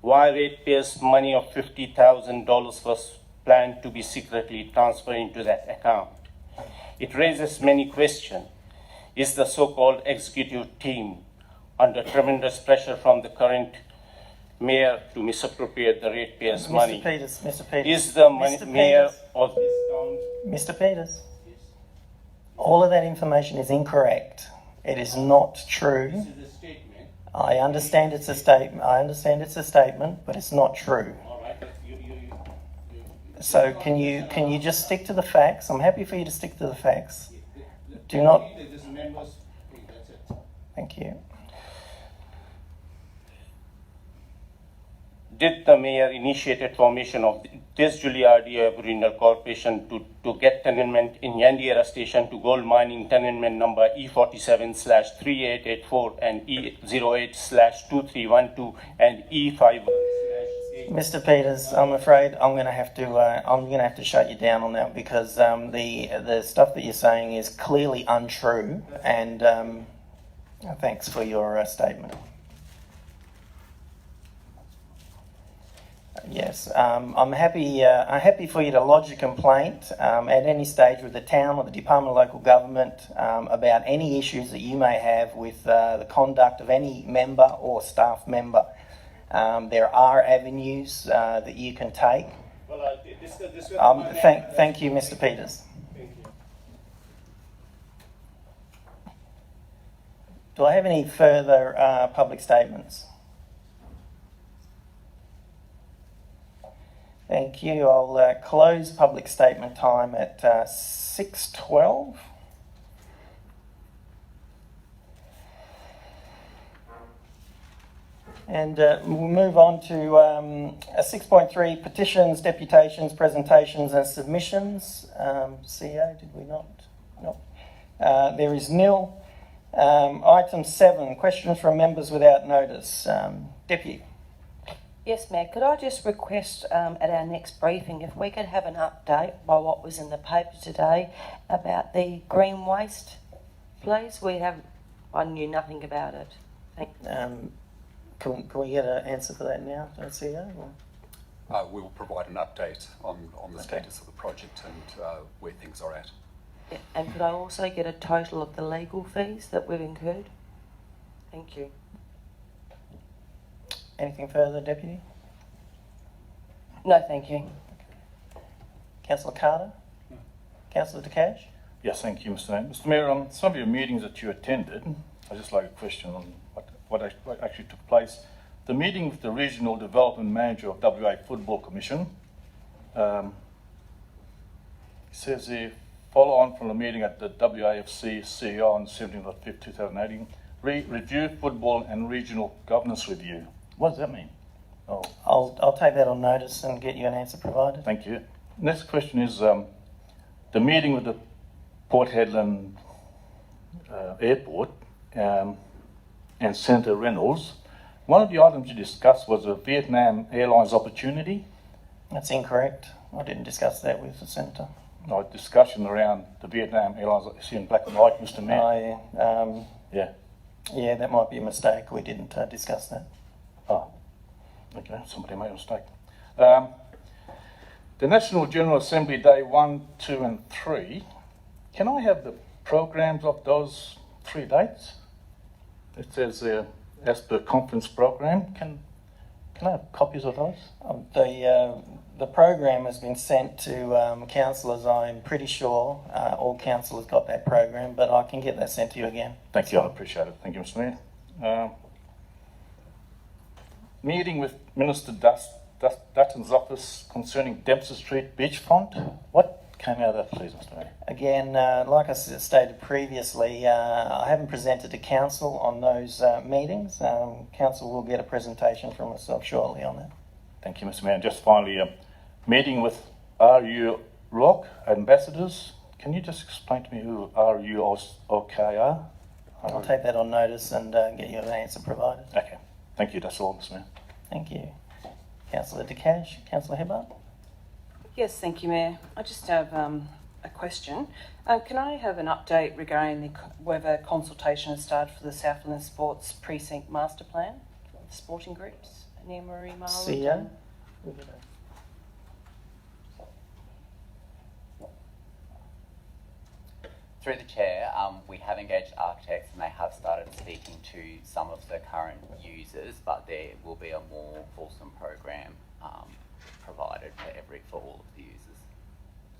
Why ratepayers' money of $50,000 was planned to be secretly transferred into that account. It raises many questions. Is the so-called executive team under tremendous pressure from the current mayor to misappropriate the ratepayers' money? Mr. Peters. Is the mayor of this town? Mr. Peters. All of that information is incorrect. It is not true. This is a statement. I understand it's a statement. But it's not true. All right, but So can you just stick to the facts? I'm happy for you to stick to the facts. Do not. This members, that's it. Thank you. Did the mayor initiate formation of this Juliardi Aboriginal Corporation to get tenement in Yandiera Station to gold mining tenement number E47/3884 and E08/2312 and E51/8? Mr. Peters, I'm afraid I'm going to have to shut you down on that because the stuff that you're saying is clearly untrue. And thanks for your statement. Yes, I'm happy for you to lodge a complaint at any stage with the town or the Department of Local Government about any issues that you may have with the conduct of any member or staff member. There are avenues that you can take. Well, I'll discuss this with Thank you, Mr. Peters. Thank you. Do I have any further public statements? Thank you. I'll close public statement time at 6:12. And we'll move on to 6.3, petitions, deputations, presentations and submissions. CEO, did we not? No. There is nil. Item 7, questions from members without notice. Deputy. Yes, Mayor. Could I just request at our next briefing if we could have an update by what was in the paper today about the green waste, please? I knew nothing about it. Thank you. Can we get an answer for that now, CEO? We will provide an update on the status of the project and where things are at. And could I also get a total of the legal fees that we've incurred? Thank you. Anything further, Deputy? No, thank you. Councillor Carter? No. Councillor DeCash? Yes, thank you, Mr. Mayor. Mr. Mayor, on some of your meetings that you attended, I'd just like a question on what actually took place. The meeting with the Regional Development Manager of WA Football Commission, it says here, follow on from the meeting at the WAFC CEO on 17/5/2018, review football and regional governance review. What does that mean? Oh, I'll take that on notice and get you an answer provided. thank you. Next question is the meeting with the Port Hedland Airport and Senator Reynolds. One of the items you discussed was a Vietnam Airlines opportunity. That's incorrect. I didn't discuss that with the Senator. No, discussion around the Vietnam Airlines. I see in black and white, Mr. Mayor. Yeah, that might be a mistake. We didn't discuss that. Oh, okay. Somebody made a mistake. The National General Assembly Day 1, 2 and 3. Can I have the programs of those 3 dates? It says as per conference program. Can I have copies of those? The program has been sent to councillors. I'm pretty sure all councillors got that program, but I can get that sent to you again. Thank you. I appreciate it. Thank you, Mr. Mayor. Meeting with Minister Dutton's office concerning Dempsey Street beachfront. What came out of that, please, Mr. Mayor? Again, like I stated previously, I haven't presented to council on those meetings. Council will get a presentation from myself shortly on that. Thank you, Mr. Mayor. And just finally, meeting with RU Rock ambassadors Can you just explain to me who RUOK are? I'll take that on notice and get you an answer provided. Okay. Thank you. That's all, Mr. Mayor. Thank you. Councillor De Cash, Councillor Hebbar. Yes, thank you, Mayor. I just have a question. Can I have an update regarding whether consultation has started for the Southland Sports Precinct Master Plan for the sporting groups? Anne Marie Marland? CEO. Through the chair, we have engaged architects and they have started speaking to some of the current users, but there will be a more fulsome program provided for all of the users.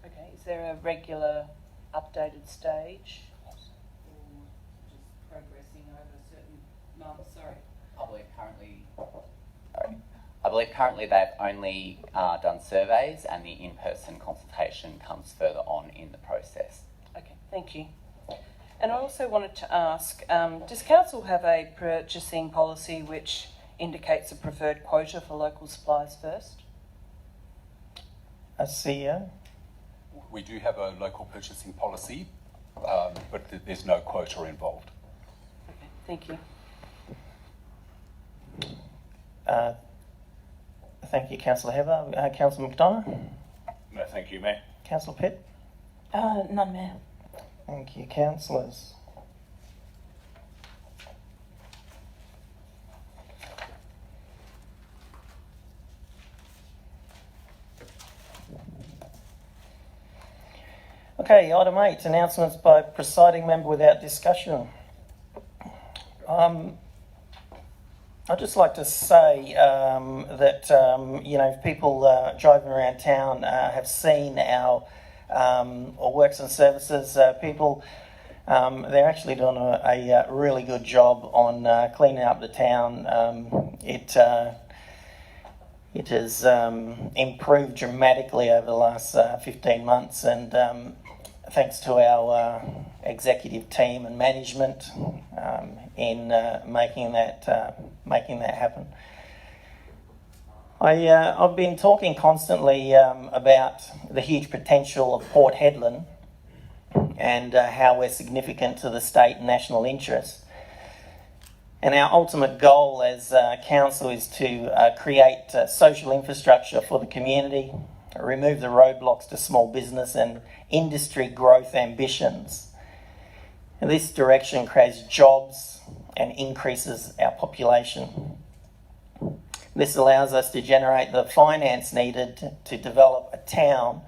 Okay, is there a regular updated stage? Or just progressing over certain months? Sorry. I believe currently they've only done surveys and the in-person consultation comes further on in the process. Okay, thank you. And I also wanted to ask, does Council have a purchasing policy which indicates a preferred quota for local suppliers first? As CEO. We do have a local purchasing policy, but there's no quota involved. Okay, thank you. Thank you, Councillor Hebbar. Councillor McDonough. No, thank you, Mayor. Councillor Pitt. None, Mayor. Thank you, councillors. Okay, item 8, announcements by presiding member without discussion. I'd just like to say that, if people driving around town have seen our works and services people, they're actually doing a really good job on cleaning up the town. It has improved dramatically over the last 15 months, and thanks to our executive team and management in making that happen. I've been talking constantly about the huge potential of Port Hedland and how we're significant to the state and national interest. And our ultimate goal as council is to create social infrastructure for the community, remove the roadblocks to small business and industry growth ambitions. And this direction creates jobs and increases our population. This allows us to generate the finance needed to develop a town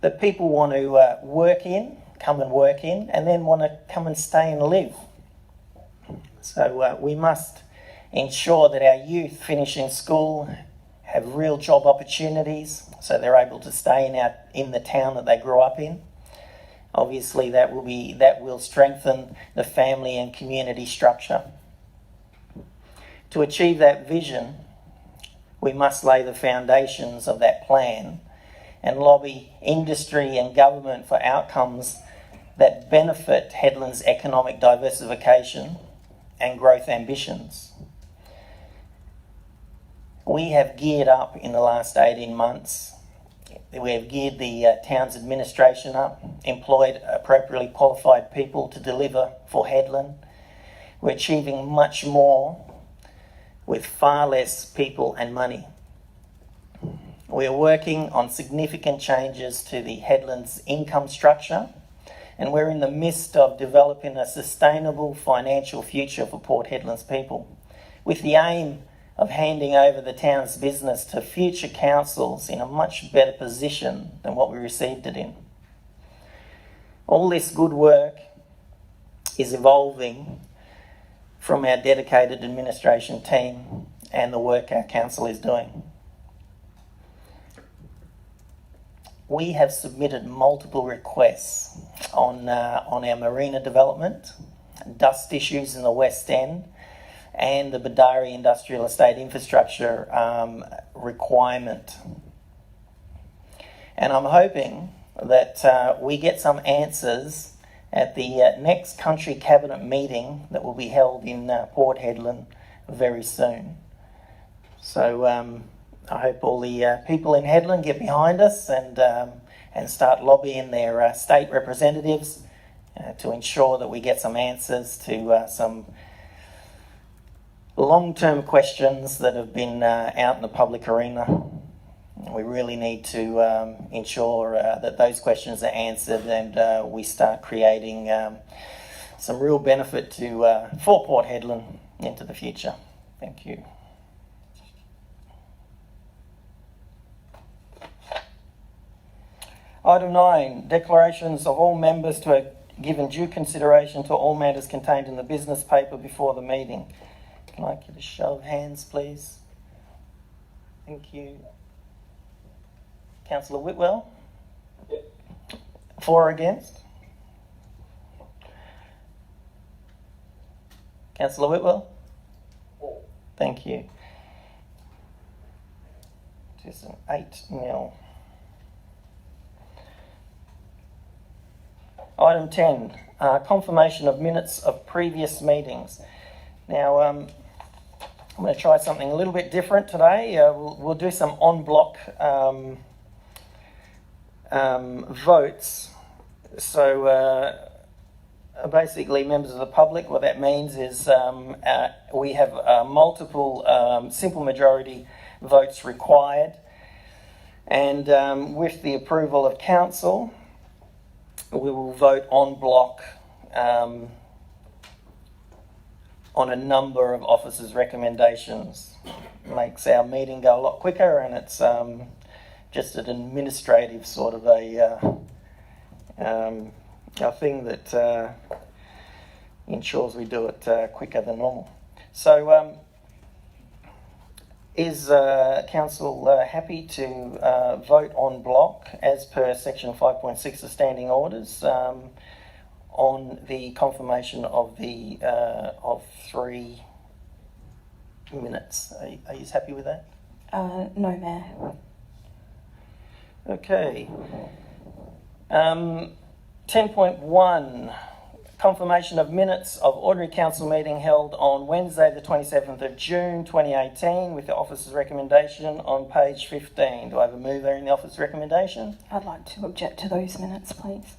that people want to come and work in, and then want to come and stay and live. So we must ensure that our youth finishing school have real job opportunities, so they're able to stay in the town that they grew up in. Obviously, that will strengthen the family and community structure. To achieve that vision, we must lay the foundations of that plan and lobby industry and government for outcomes that benefit Hedland's economic diversification and growth ambitions. We have geared up in the last 18 months. We have geared the town's administration up, employed appropriately qualified people to deliver for Hedland. We're achieving much more with far less people and money. We're working on significant changes to the Hedland's income structure, and we're in the midst of developing a sustainable financial future for Port Hedland's people, with the aim of handing over the town's business to future councils in a much better position than what we received it in. All this good work is evolving from our dedicated administration team and the work our council is doing. We have submitted multiple requests on our marina development, dust issues in the West End, and the Badari Industrial Estate infrastructure requirement. And I'm hoping that we get some answers at the next Country Cabinet meeting that will be held in Port Hedland very soon. So I hope all the people in Hedland get behind us and and start lobbying their state representatives to ensure that we get some answers to some long-term questions that have been out in the public arena. We really need to ensure that those questions are answered and we start creating some real benefit for Port Hedland into the future. Thank you. Item 9, declarations of all members to have given due consideration to all matters contained in the business paper before the meeting. Can I get a show of hands, please? Thank you. Councillor Whitwell? Yep. For or against? Councillor Whitwell? For. Thank you. Just an 8-0. Item 10, confirmation of minutes of previous meetings. Now, I'm going to try something a little bit different today. We'll do some en bloc votes. So basically, members of the public, what that means is we have multiple simple majority votes required, and with the approval of council, we will vote en bloc on a number of officers' recommendations. Makes our meeting go a lot quicker, and it's just an administrative sort of a thing that ensures we do it quicker than normal. So is council happy to vote en bloc as per section 5.6 of standing orders on the confirmation of the of 3 minutes? Are you happy with that? No, Mayor. Okay. 10.1, confirmation of minutes of ordinary council meeting held on Wednesday the 27th of June 2018 with the officer's recommendation on page 15. Do I have a mover in the officer's recommendation? I'd like to object to those minutes, please.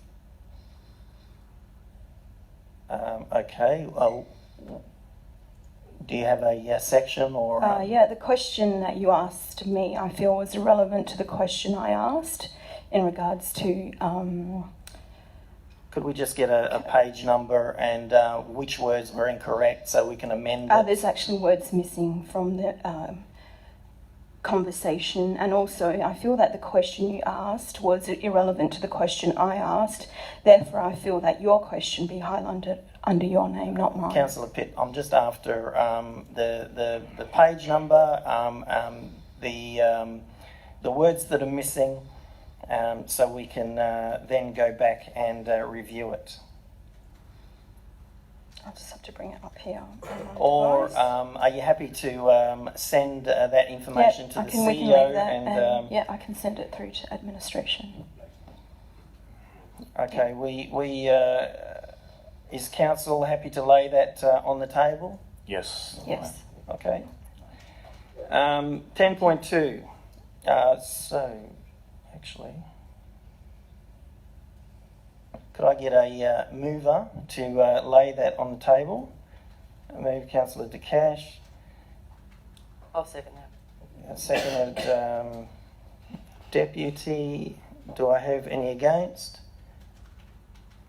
Okay. Well, do you have a section or... Yeah, the question that you asked me, I feel was irrelevant to the question I asked in regards to... Could we just get a page number and which words were incorrect so we can amend it? There's actually words missing from the conversation, and also I feel that the question you asked was irrelevant to the question I asked. Therefore, I feel that your question be highlighted under your name, not mine. Councillor Pitt, I'm just after the page number, the words that are missing, so we can then go back and review it. I'll just have to bring it up here. Or are you happy to send that information to the CEO? Yeah, I can send it through to administration. Okay, is council happy to lay that on the table? Yes. Yes. Okay. 10.2. So, actually, could I get a mover to lay that on the table? I move Councillor De Cash. I'll second that. Seconded Deputy. Do I have any against?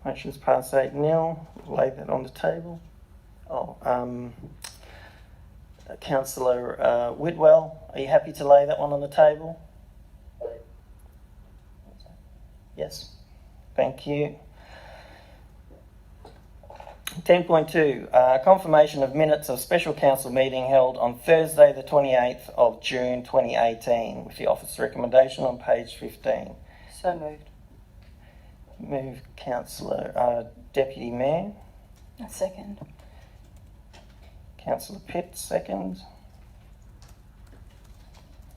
Motion's passed 8-0. Lay that on the table. Councillor Whitwell, are you happy to lay that one on the table? Yes. Thank you. 10.2, confirmation of minutes of special council meeting held on Thursday the 28th of June 2018 with the officer's recommendation on page 15. So moved. Move Councillor Deputy Mayor. A second. Councillor Pitt, second.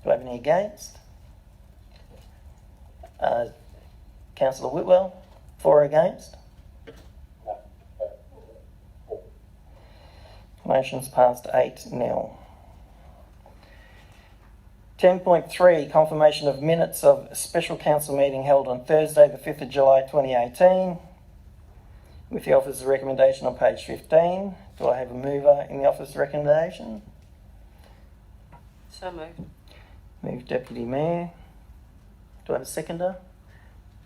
Do I have any against? Councillor Whitwell, for or against? Motion's passed 8-0. 10.3, confirmation of minutes of a special council meeting held on Thursday, the 5th of July 2018, with the officer's recommendation on page 15. Do I have a mover in the officer's recommendation? So moved. Moved Deputy Mayor. Do I have a seconder?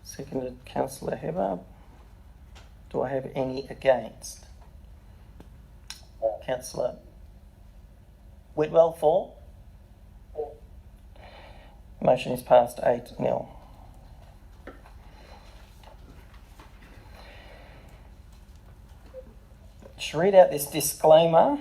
Seconded Councillor Heber. Do I have any against? Councillor Whitwell, for? Motion is passed 8-0. To read out this disclaimer,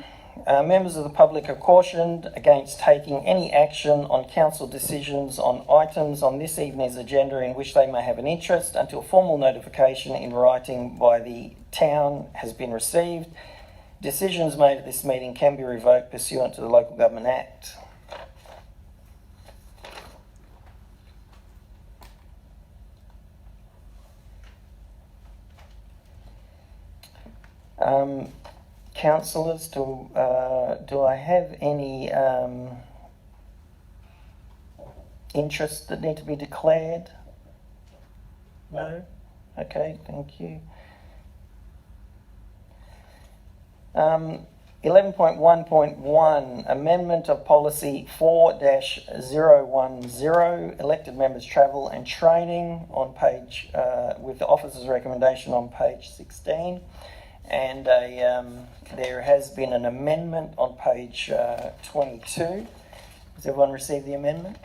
members of the public are cautioned against taking any action on council decisions on items on this evening's agenda in which they may have an interest until formal notification in writing by the town has been received. Decisions made at this meeting can be revoked pursuant to the Local Government Act. Councillors, do I have any interests that need to be declared? No? Okay, thank you. 11.1.1, amendment of policy 4-010, elected members travel and training on page, with the officer's recommendation on page 16. And there has been an amendment on page 22. Has everyone received the amendment?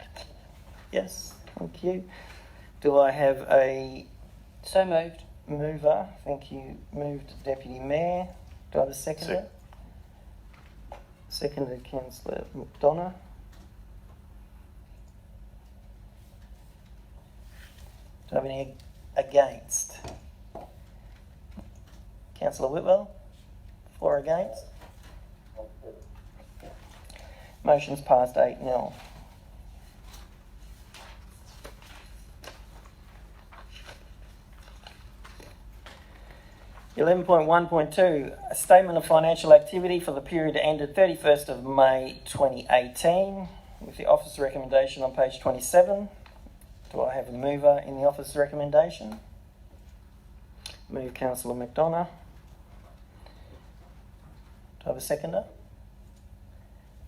Yes, thank you. Do I have a... So moved. Mover, thank you. Moved Deputy Mayor. Do I have a seconder? Seconded Councillor McDonough. Do I have any against? Councillor Whitwell, for or against? Motion's passed 8-0. (11.1.2) A statement of financial activity for the period ended 31st of May 2018, with the officer's recommendation on page 27. Do I have a mover in the officer's recommendation? Move Councillor McDonough. Do I have a seconder?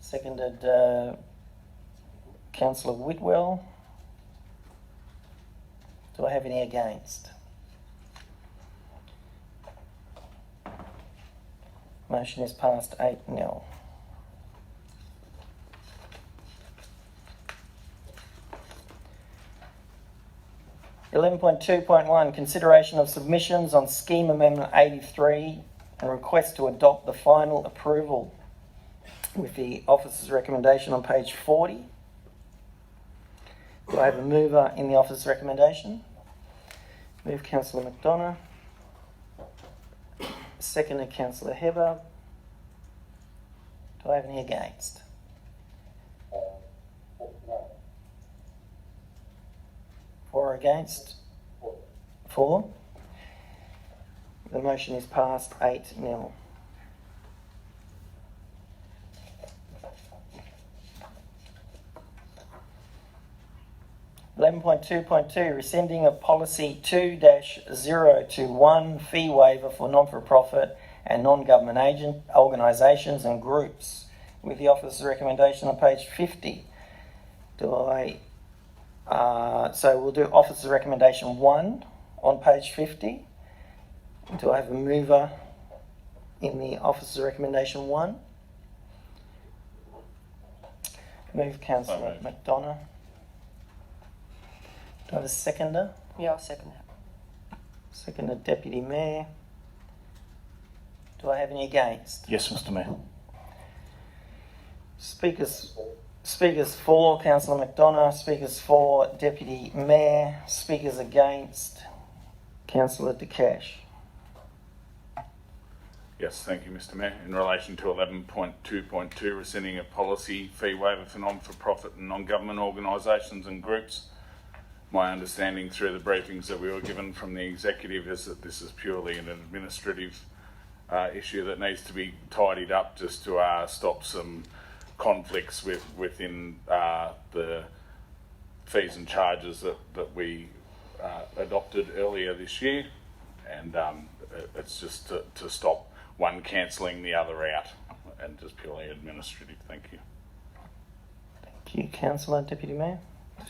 Seconded Councillor Whitwell. Do I have any against? Motion is passed 8-0. (11.2.1) Consideration of submissions on Scheme Amendment 83 and request to adopt the final approval, with the officer's recommendation on page 40. Do I have a mover in the officer's recommendation? Move Councillor McDonough. Seconded Councillor Heber. Do I have any against? For or against? For. The motion is passed 8-0. (11.2.2) Rescinding of policy 2-021 fee waiver for non-for-profit and non-government organisations and groups, with the officer's recommendation on page 50. So we'll do officer's recommendation 1 on page 50. Do I have a mover in the officer's recommendation 1? Move Councillor McDonough. Do I have a seconder? Yeah, I'll second that. Seconder Deputy Mayor. Do I have any against? Yes, Mr. Mayor. Speakers for Councillor McDonough. Speakers for Deputy Mayor. Speakers against Councillor De Cash. Yes, thank you, Mr. Mayor. In relation to 11.2.2, rescinding a policy fee waiver for non-for-profit and non-government organisations and groups, my understanding through the briefings that we were given from the executive is that this is purely an administrative issue that needs to be tidied up just to stop some conflicts within the fees and charges that we adopted earlier this year, and it's just to stop one cancelling the other out, and just purely administrative. Thank you. Thank you, Councillor. Deputy Mayor,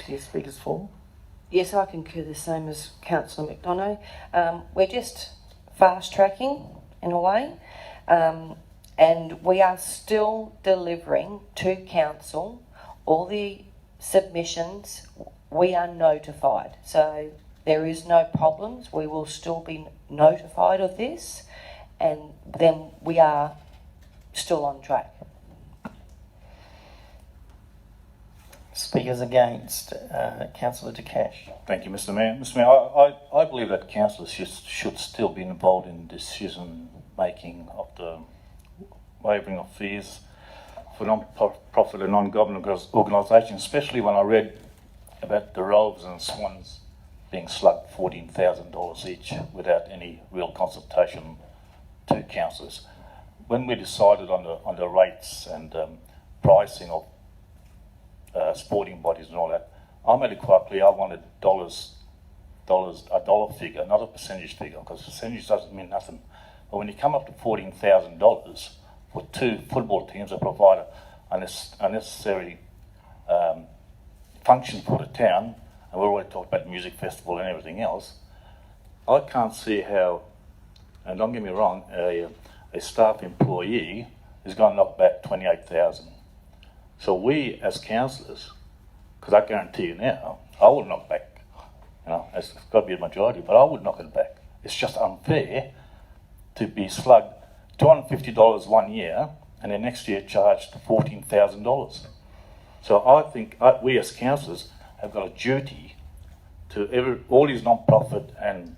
to your speakers for. Yes, I concur the same as Councillor McDonough. We're just fast tracking in a way, and we are still delivering to council all the submissions. We are notified, so there is no problems. We will still be notified of this, and then we are still on track. Speakers against, Councillor De Cash. Thank you, Mr. Mayor. Mr. Mayor, I believe that councillors should still be involved in decision making of the waiving of fees for non-profit and non-government organisations, especially when I read about the Rovers and Swans being slugged $14,000 each without any real consultation to councillors. When we decided on the rates and pricing of sporting bodies and all that, I made it quite clear I wanted a dollar figure, not a percentage figure, because percentage doesn't mean nothing. But when you come up to $14,000 for two football teams that provide an unnecessary function for the town, and we're already talking about music festival and everything else, I can't see how, and don't get me wrong, a staff employee is going to knock back $28,000. So we, as councillors, because I guarantee you now, I will knock back. You know, it's got to be a majority, but I would knock it back. It's just unfair to be slugged $250 one year and then next year charged $14,000. So I think we as councillors have got a duty to all these non-profit and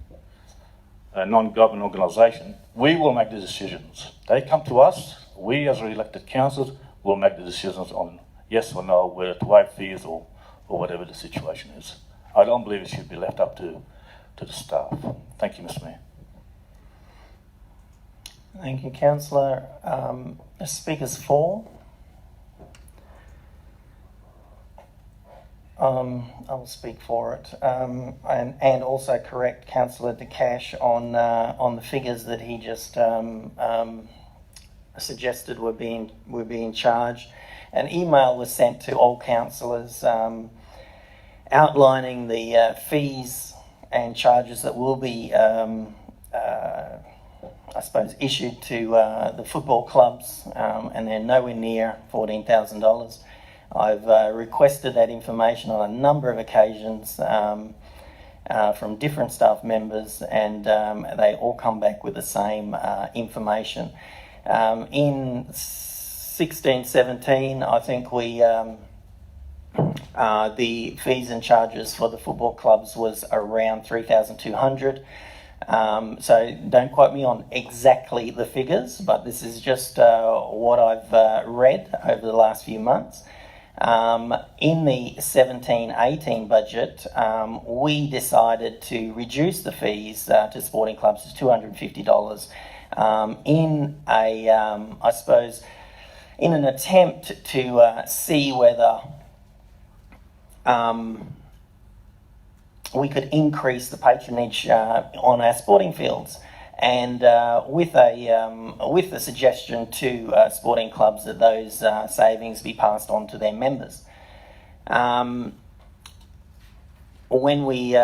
non-government organisations. We will make the decisions. They come to us. We as elected councillors will make the decisions on yes or no, whether to waive fees or whatever the situation is. I don't believe it should be left up to the staff. Thank you, Mr. Mayor. Thank you, Councillor. Speakers for. I'll speak for it, and also correct Councillor De Cash on the figures that he just suggested were being charged. An email was sent to all councillors outlining the fees and charges that will be, I suppose, issued to the football clubs, and they're nowhere near $14,000. I've requested that information on a number of occasions from different staff members, and they all come back with the same information. In 16-17, I think we the fees and charges for the football clubs was around $3,200. So don't quote me on exactly the figures, but this is just what I've read over the last few months. In the 17-18 budget, we decided to reduce the fees to sporting clubs to $250 in a, I suppose, in an attempt to see whether we could increase the patronage on our sporting fields, and with the suggestion to sporting clubs that those savings be passed on to their members. When we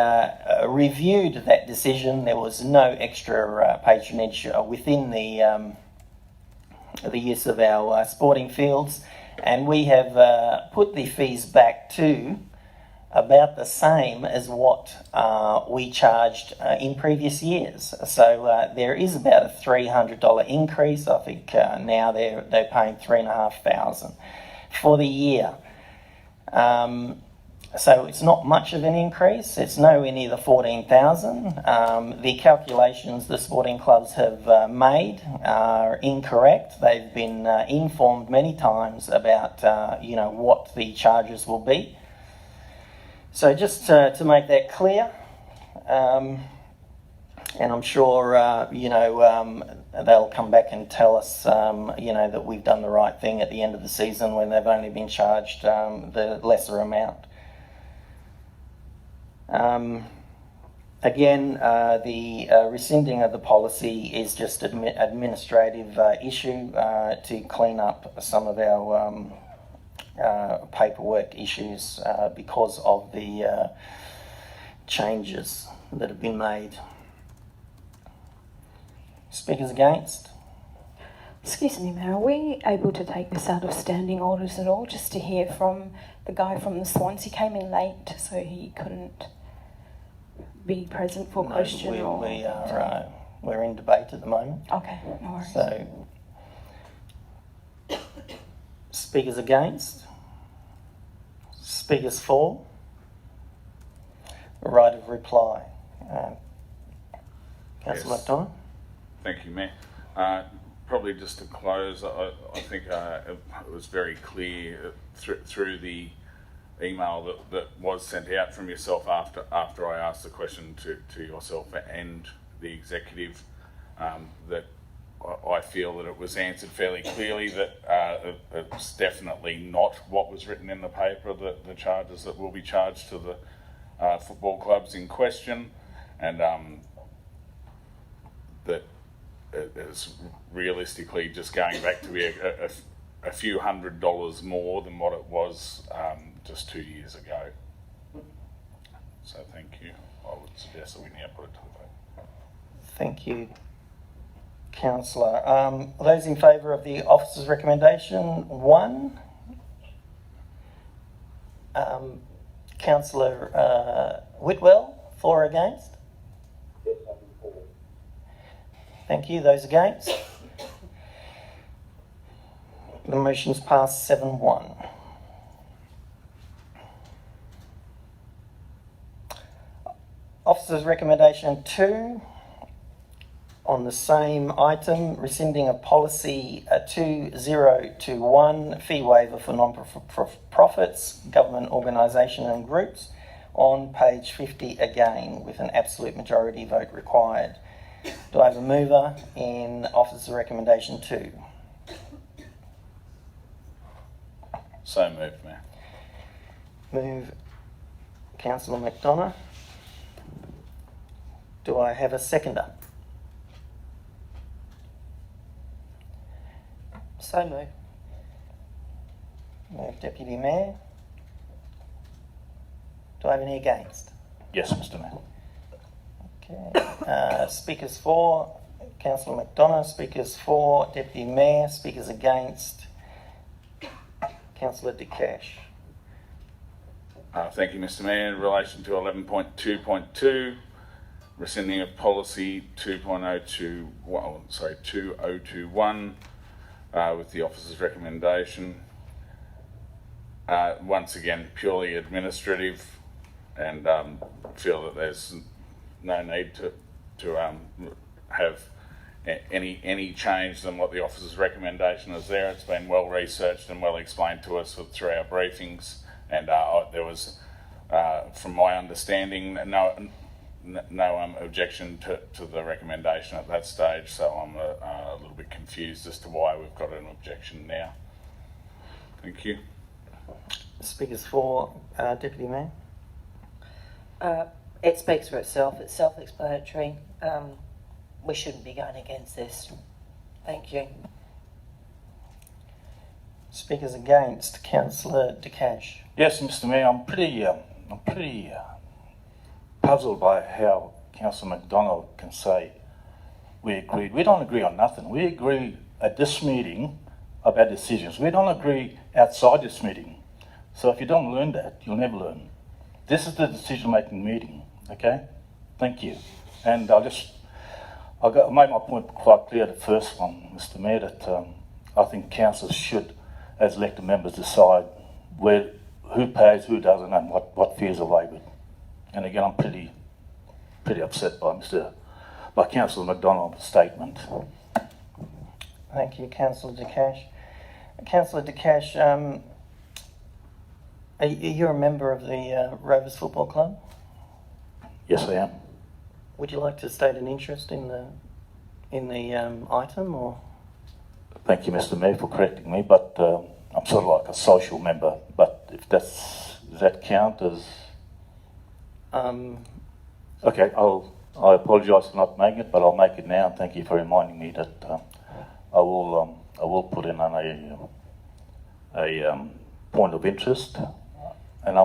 reviewed that decision, there was no extra patronage within the use of our sporting fields, and we have put the fees back to about the same as what we charged in previous years. So there is about a $300 increase. I think now they're paying $3,500 for the year. So it's not much of an increase. It's nowhere near the $14,000. The calculations the sporting clubs have made are incorrect. They've been informed many times about what the charges will be. So just to make that clear, And I'm sure, they'll come back and tell us, that we've done the right thing at the end of the season when they've only been charged the lesser amount. Again, the rescinding of the policy is just an administrative issue to clean up some of our paperwork issues because of the changes that have been made. Speakers against? Excuse me, Mayor, are we able to take this out of standing orders at all, just to hear from the guy from the Swans? He came in late, so he couldn't be present for question? We're in debate at the moment. Okay, no worries. So, speakers against? Speakers for? Right of reply. Councillor McDonough? Thank you, Mayor. Probably just to close, I think it was very clear through the email that was sent out from yourself after I asked the question to yourself and the executive, that I feel that it was answered fairly clearly, that it's definitely not what was written in the paper, the charges that will be charged to the football clubs in question, and that it is realistically just going back to be a few $100s more than what it was just 2 years ago. So thank you. I would suggest that we now put it to the vote. Thank you, Councillor. Those in favour of the officer's recommendation, 1. Councillor Whitwell, for or against? Yes, I'm for. Thank you. Those against? The motion's passed 7-1. Officer's recommendation 2 on the same item, rescinding a policy 2021 fee waiver for non-profits, government organisation and groups, on page 50 again, with an absolute majority vote required. Do I have a mover in officer's recommendation 2? So moved, Mayor. Move Councillor McDonough. Do I have a seconder? So moved. Move Deputy Mayor. Do I have any against? Yes, Mr. Mayor. Okay. Speakers for, Councillor McDonough. Speakers for, Deputy Mayor. Speakers against, Councillor De Cash. Thank you, Mr. Mayor. In relation to 11.2.2, rescinding of policy 2021, with the officer's recommendation. Once again, purely administrative, and feel that there's no need to have any change than what the officer's recommendation is there. It's been well researched and well explained to us through our briefings, and there was, from my understanding, no objection to the recommendation at that stage, so I'm a little bit confused as to why we've got an objection now. Thank you. Speakers for, Deputy Mayor. It speaks for itself. It's self-explanatory. We shouldn't be going against this. Thank you. Speakers against, Councillor De Cash. Yes, Mr. Mayor, I'm pretty puzzled by how Councillor McDonald can say we agreed. We don't agree on nothing. We agree at this meeting about decisions. We don't agree outside this meeting. So if you don't learn that, you'll never learn. This is the decision-making meeting, okay? Thank you. And I made my point quite clear, the first one, Mr. Mayor, that I think councillors should, as elected members, decide who pays, who doesn't, and what fees are waived. And again, I'm pretty upset by Councillor McDonald's statement. Thank you, Councillor De Cash. Councillor De Cash, are you a member of the Rovers Football Club? Yes, I am. Would you like to state an interest in the item, or? Thank you, Mr. Mayor, for correcting me, but I'm sort of like a social member. But if does that count as? Okay, I apologise for not making it, but I'll make it now. And thank you for reminding me that I will put in a point of interest. And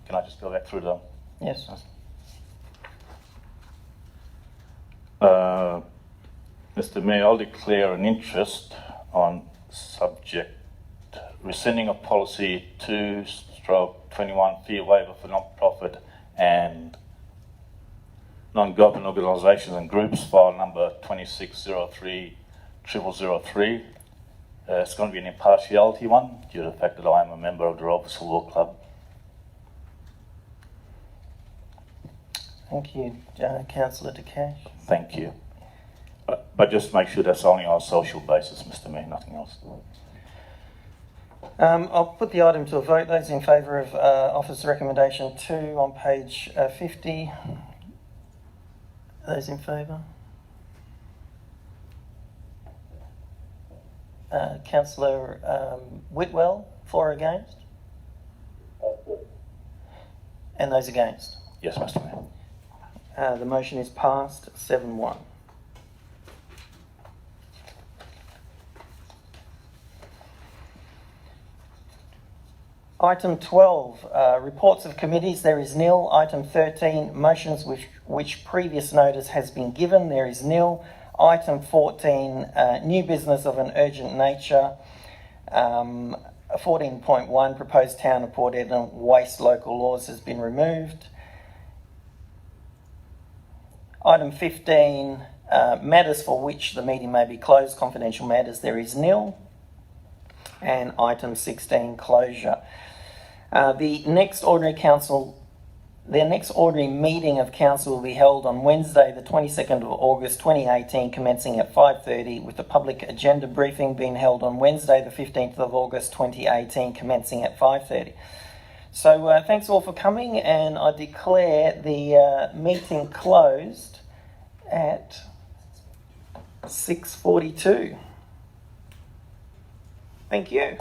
can I just go back through the? Yes. Mr. Mayor, I'll declare an interest on subject rescinding of policy 2/21 fee waiver for non-profit and non-government organisations and groups, file number 2603/003. It's going to be an impartiality one due to the fact that I am a member of the Robertson Law Club. Thank you, Councillor De Cash. Thank you. But just make sure that's only on a social basis, Mr. Mayor, nothing else. I'll put the item to a vote. Those in favour of Office Recommendation 2 on page 50. Those in favour? Councillor Whitwell, for or against? And those against? Yes, Mr. Mayor. The motion is passed 7-1. Item 12, reports of committees, there is nil. Item 13, motions which previous notice has been given, there is nil. Item 14, new business of an urgent nature. 14.1, proposed Town of Port Hedland waste local laws has been removed. Item 15, matters for which the meeting may be closed, confidential matters, there is nil. And item 16, closure. The next ordinary meeting of council will be held on Wednesday, the 22nd of August 2018, commencing at 5:30, with the public agenda briefing being held on Wednesday, the 15th of August 2018, commencing at 5:30. So thanks all for coming, and I declare the meeting closed at 6:42. Thank you.